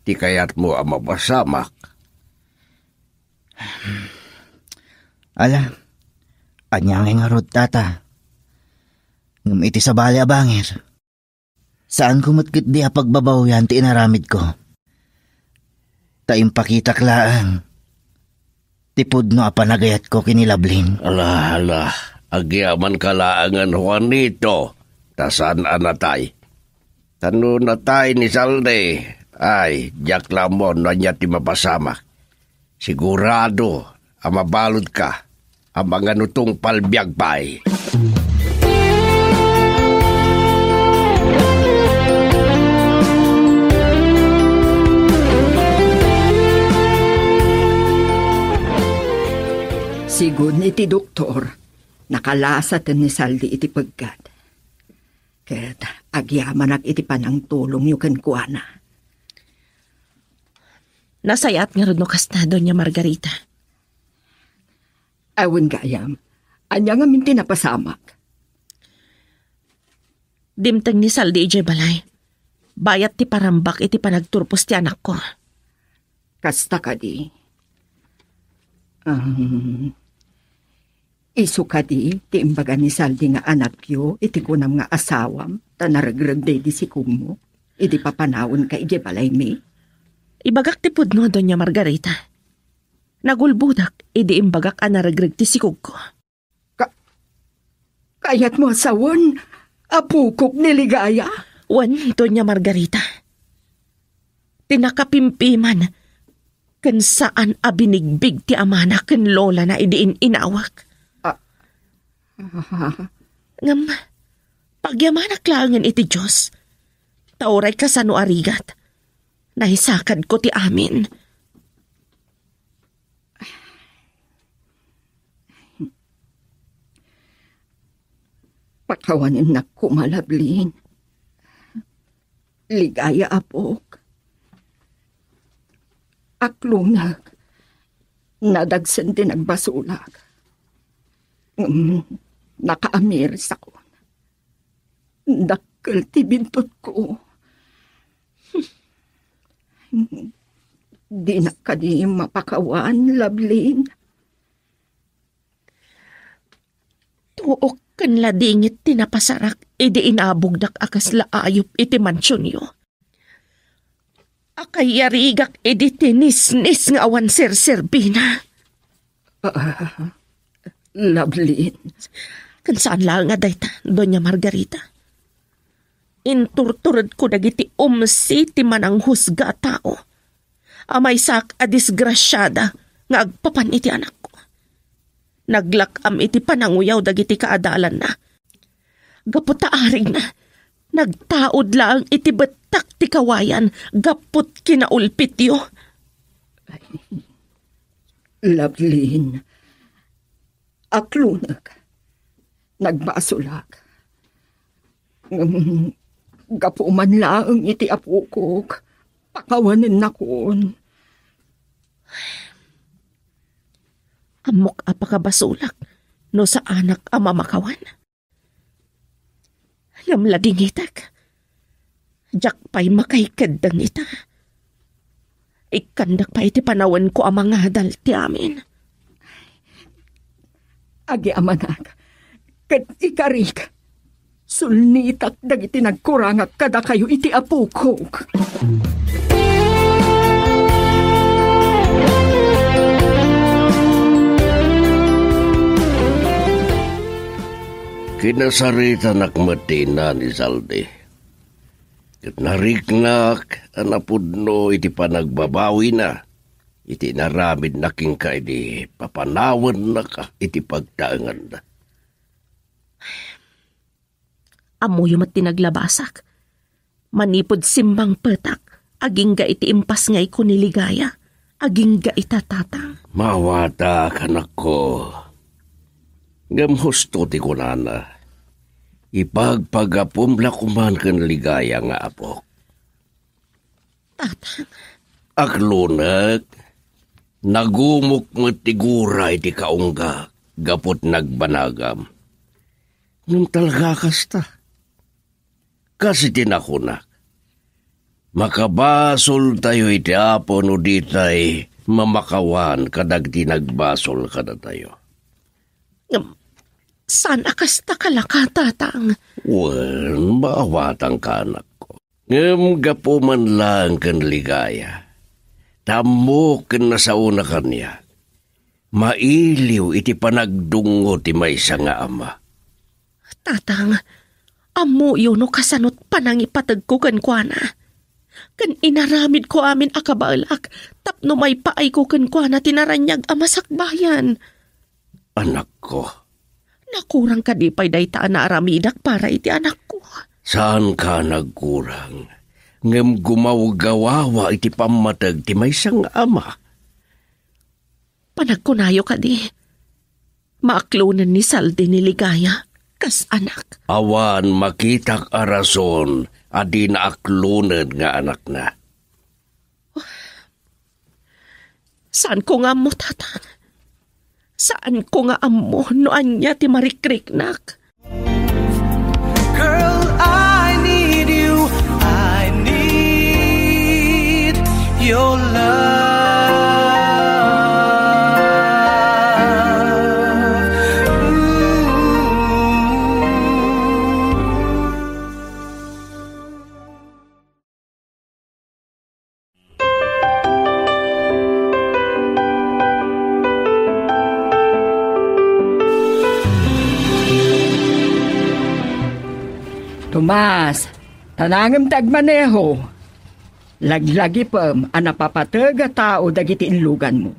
ti kayat mo ang mapasamak. Ala, anyangin nga rod tata. Ngam iti sa bali abangir. Saan kumatkit di apagbabaw yan ti inaramid ko? Taimpakita klaan. Tipod no apanagayat ko kinilablin. Ala, agyaman kalaangan Juanito, tasan anatay. Tano natay ni Salde, ay, jak lamon na niya ti mapasamak. Sigurado, amabalod ka, ang mga nutong palbiag pa'y. Sigod iti doktor, nakalasat ni Saldi iti pagkat. Ket agyaman iti panang tulong yu ken kuana. Nasayat nga rin no kastado niya Margarita. Awan gayam, anya nga minti napasamak. Dimteng ni Saldi ije balay. Bayat ti parambak iti panagturpos ti anak ko. Kasta ka di. Isu ka di, ti imbaga ni Saldi nga anak yo, iti kunam nga asawam, ta naragrag di si kumo. Iti papanawon ka ije balay mi. Ibagak ti pudno donya Margarita. Nagulbudak, idi imbagak a naragrag ti sikog ko. Kayat mo asawan, apukok ni Ligaya. Wan, donya Margarita. Tinakapimpiman, kan saan abinigbig ti amana kan lola na idiin inawak. Ngam, pagyamanak langan iti Diyos, tauray ka sa no arigat, nahisakad ko ti amin. Pakawanin na kumalablin. Ligaya apok. Aklunag. Nadagsan din nagbasulag. Nakaamir sa ko. Dakkel ti bintot ko. Di na ka di mapakawan, lablin. Tuok kan ladingit tinapasarak, idi inabugdak akas laayop iti mansyon yo. Akay yarigak idi tinisnis nga awan ser-serbina. Lablin. Kan saan lang nga dayta, Doña Margarita? Inturturad ko dagiti umsi ti manang husga tao. Amay sak a disgrasyada nga agpapan iti anak ko. Naglakam iti pananguyaw dagiti kaadalan na. Gapot taaring na. Nagtaod lang iti betak ti kawayan. Gapot kinaulpit yo. Lablin. Aklunag. Nagbasulag. Gapuman lang iti apukok. Pakawanin na kon. Amok apakabasulak no sa anak amamakawan. Yamlading itak. Jak pa'y makaikadang ita. Ikandak pa iti panawan ko ang mga hadal ti amin. Agi amanak. Kat ikarik. Sulnitak dagiti nagkurangak kada kayo iti apukok. Kinasarita nakmatina ni Salde. Kat nariknak, anapudno iti panagbabawi na. Iti naramid naking ka iti papanawan na ka iti pagtaangan na. Amo yung tinaglabasak. Manipod simbang petak. Aging ga iti impas ngay ko niligaya. Aging ga itatatang. Mawata kanak ko. Ngam husto ti kunana. Ipagpagapumla kuman kan ligaya nga apok. Tatang. Aklunag, nagumok mo tigura iti kaungga, gapot nagbanagam. Nung talaga kasta. Kasi tinakunak. Makabasol tayo iti apo no ditay mamakawan kadag tinagbasol kada tayo. Saan akasta kalaka, tatang? Well, maawatang ka anak ko. Gapo man lang kan ligaya. Tamo kan nasauna kanya. Mailiw iti panagdungo ti maysa nga ama. Tatang, amo yun no kasanot panangipatag ko kan kuana. Kan inaramid ko amin akabalak, tapno may paay ko kan kuana tinaranyag amasakbayan. Anak ko. Nakurang ka di pa'y daytaan na aramidak para iti anak ko. Saan ka nagkurang? Ngem gumawgawawa iti pamatag ti maysang ama. Panagkunayo ka di. Maaklunan ni Saldi ni Ligaya, kas anak. Awan makitak arason, adi na aklunan nga anak na. Saan ko nga mo, tatang? Saan ko nga amo noan niya ti marikriknak? Girl, I need you. I need your love. Tomas, tanangem tagmaneho. Laglagi pam anapapatega tao dagiti inlugan mo.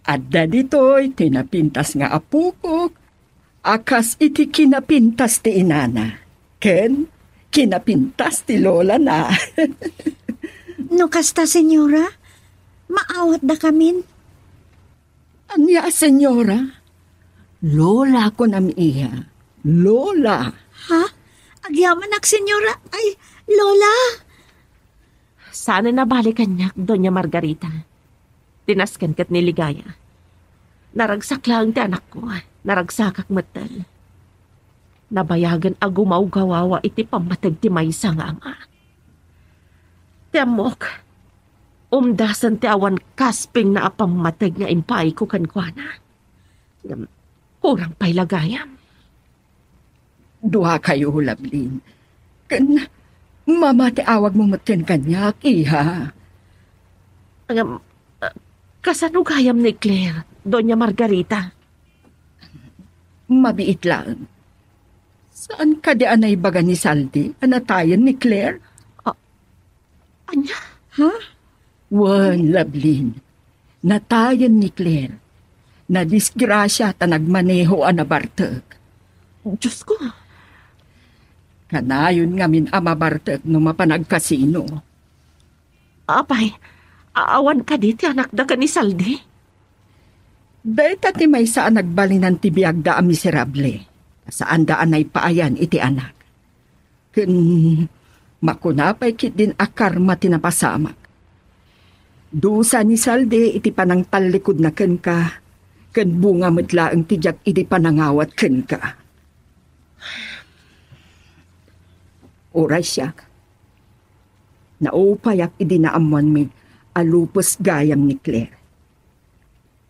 Adda ditoy tinapintas nga apukok, akas iti kinapintas ti inana. Ken, kinapintas ti lola na. No kasta, senyora, maawat da kamin. Anya, senyora? Lola ko namiya. Lola. Ha? Agyaman ak, senyora. Ay, lola. Sana nabalikan niya, Doña Margarita. Tinaskan kat ni Ligaya. Naragsak lang ti anak ko. Naragsakak matal. Nabayagan agumaw gawawa iti pamatag ti maysa nga ama. Ti amok, umdasan ti awan kasping na apamatag nga impay ko kankwana. Kurang pa'y lagayam. Duha kayo, Lablin. Kan, mamati awag mo matin kanyak, iha. Kasano gayam ni Claire, Doña Margarita? Mabiit lang. Saan ka di anay baga ni Saldi? Anatayan ni Claire? Anya? Ha? Wan, Lablin. Natayan ni Claire. Na disgrasya ta nagmaneho anabartag. Diyos ko. Kanayon nga min amabartag no mapanagkasino. Apay, aawan ka di ti anak da ka ni Saldi? Dahita ti may saan nagbalinan ti biyag da miserable. Saan daan ay paayan iti anak. Kun makunapay kit din akar matinapasamak. Dusa ni Saldi iti panang talikod na ken ka. Ken bunga metlaeng tijak iti panangawat ken ka. Oray siya. Naupayak idinaamuan mi alupos gayam ni Claire.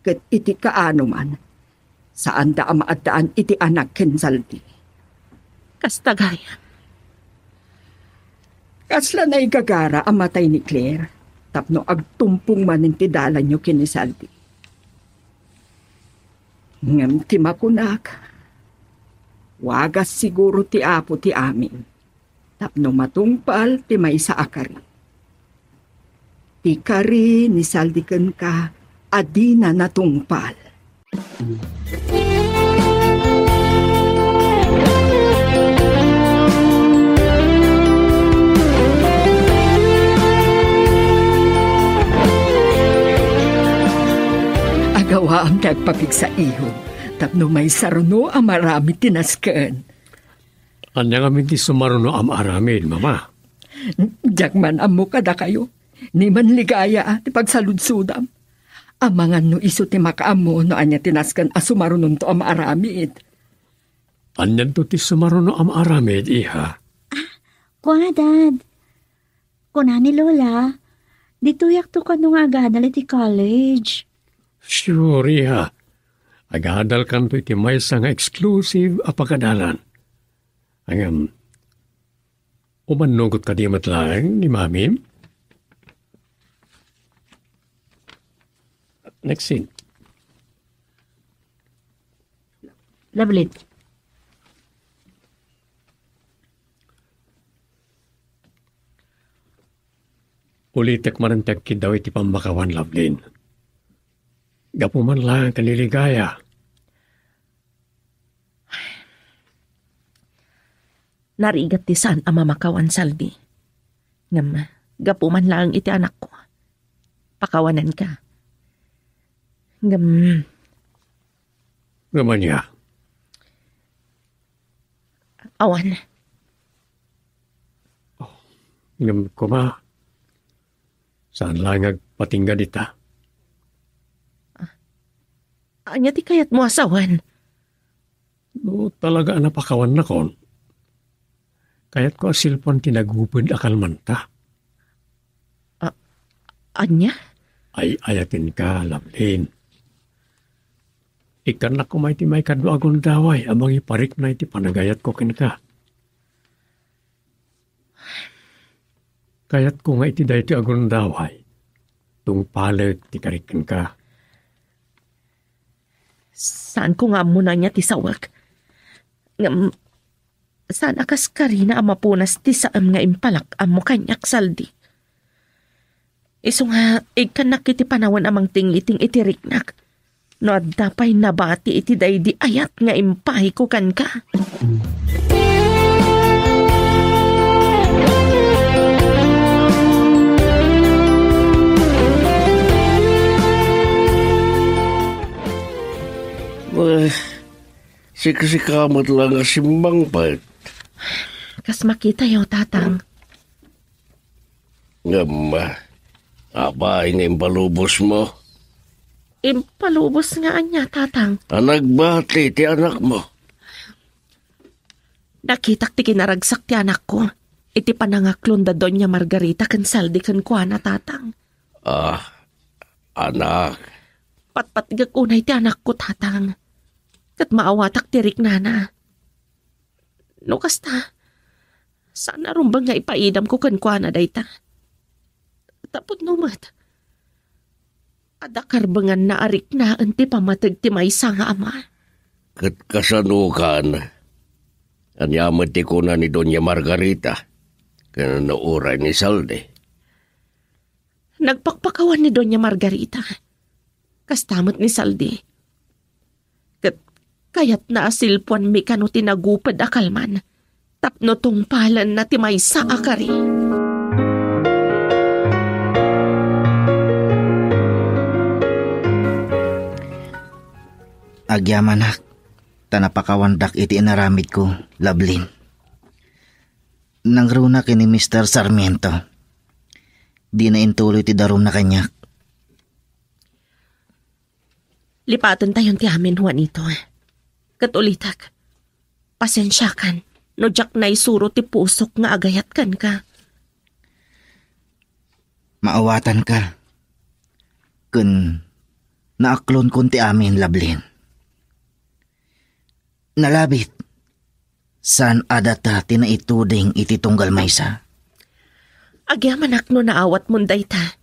Ket iti kaano man, saan da amaadaan iti anak ken Saldi. Kastagayan. Kasla na igagara amatay ni Claire, tapno agtumpong man ti dalan nyo ken ni Saldi. Ngem ti makunak, wagas siguro ti apo ti amin. Tapno matungpal ti may sa akari. Ti kari ni Saldi ken ka, adina natungpal. Agawa ang nagpapig sa iho, tapno may saruno ang marami tinasken. Anya nga minti sumaruno am aramid, mama. Diyak amo kada kayo. Ni man ligaya ti pagsaludsudam. Amangan no iso ti makaamo no anya tinaskan asumarunon to am aramid. Anyan to ti sumaruno am aramid, iha. Kuha, Dad. Kuna ni Lola, dituyak to ka nung agadal iti college. Sure, iha. Agadal kan to iti maysa nga exclusive a pagadalan. Angam, umanugot ka di matlang ni Mami. Next scene. Lovely. Ulitek manantag daw iti pambakawan, Lovelin. Gapo man lang kaniligaya. Narigat ti saan ang mamakawan, Saldi. Ngam, gapo man lang iti anak ko. Pakawanan ka. Ngam, Gaman niya. awan. Ngam kuma. Saan lang agpatingga dita? Anya ti kayat mo asawan. No, talaga napakawan na kon. Kaya't ko asilpon tinagupod akal manta. Anya? Ay ayatin ka, Lovelin. Ikan na kumay ti may kadwagon daway, amang iparik na iti panagayat ko kinka. Kaya't ko nga iti dahi ti agon daway, tung palit ti karikin ka. Saan ko nga muna niya ti sawag? Ngam, saan akas ka rin na amapunas ti saam nga impalak amo kanyak, Saldi? Iso nga, ikan nakiti panawan amang tingiting itiriknak. No at dapay nabati iti day di ayat nga impahi ko kan ka. Sika-sikamat lang asimbang pa. Kas makita yaw, tatang. Apa ini impalubos mo? Impalubos nga anya, tatang. Anak bati ti anak mo. Nakitak ti kinaragsak ti anak ko. Iti panangaklon da Doña Margarita kan Saldi kan kuana, tatang. Anak. Patpatigag unay ti anak ko, tatang. Kat maawatak ti riknana. No kasta, sana rumbang nga ipaidam ko kan kuana dayta. Tapos numat. Adakarbangan na arik na anti pamatag ti maysa nga ama. Kat kasanukan. Anyamat ti kuna ni Doña Margarita. Kaya nauray ni Saldi. Nagpakpakawan ni Doña Margarita. Kastamot ni Saldi. Kaya't naasilpuan mi kano tinagupad akalman. Tapno tong palan na ti maysa akari. Agyamanak, tanapakawandak iti inaramid ko, Lovelin. Nangruna kini Mr. Sarmiento. Di na intuloy ti darum na kanyak. Lipatan tayon ti amin, Juanito. Katulitak, pasensyakan, no jak na isuro ti pusok nga agayat kan ka. Maawatan ka. Kun naaklon kun ti amin, Lovelin. Nalabit. San adata tinaituding iti tunggal maysa? Agyaman akno naawat mong dayta.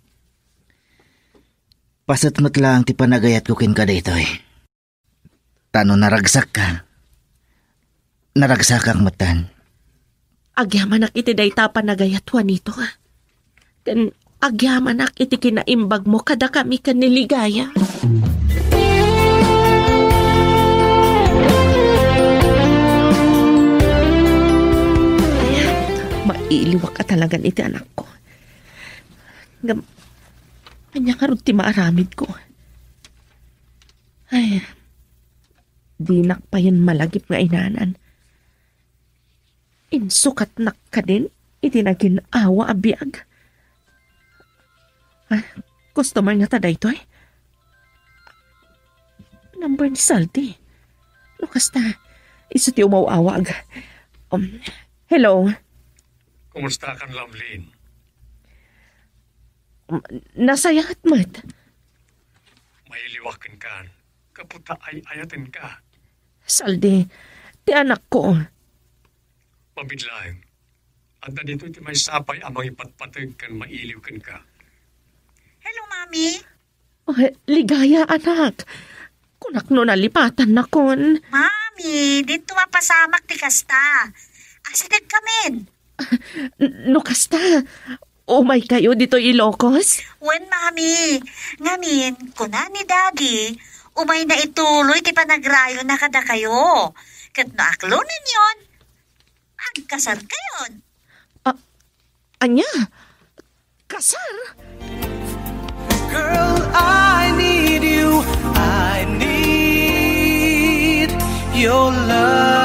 Pasatmat lang ti panagayat ko kin ka daytoy. Tano naragsak ka. Naragsak ang matan. Agyamanak iti dayta panagayat, Juanito. Kan agyamanak iti kinaimbag mo kada kami kaniligaya. Mailiwak ka talagan iti anak ko. Kanya karot ti maaramid ko. Ay, di nakpayan malagip nga inanan. Insukat nak ka din, iti naging awa abiyag. Customer nga taday to eh. Number ni Saldi. Lukas na, Isu ti umawawag. Hello? Kumusta kan, Lamlin? Nasayat mat. Mailiwakan kan. Kaputa ay ayatin ka. Saldi, ti anak ko. Pabidlaeng. At na dito iti may sapay amang ipatpatag kan mailiw kan ka. Hello, Mami. Ligaya, anak. Kunak no nalipatan na kon. Mami, dito mapasamak ti kasta. Asideg kamin. No kasta, umay kayo dito Ilocos? Wen, Mami. Ngamin, kuna ni Daddy, umay na ituloy ti panagrayo na kada kayo. Kat no aklonin yon, agkasar kayon. Anya? Kasar? Girl, I need you. I need your love.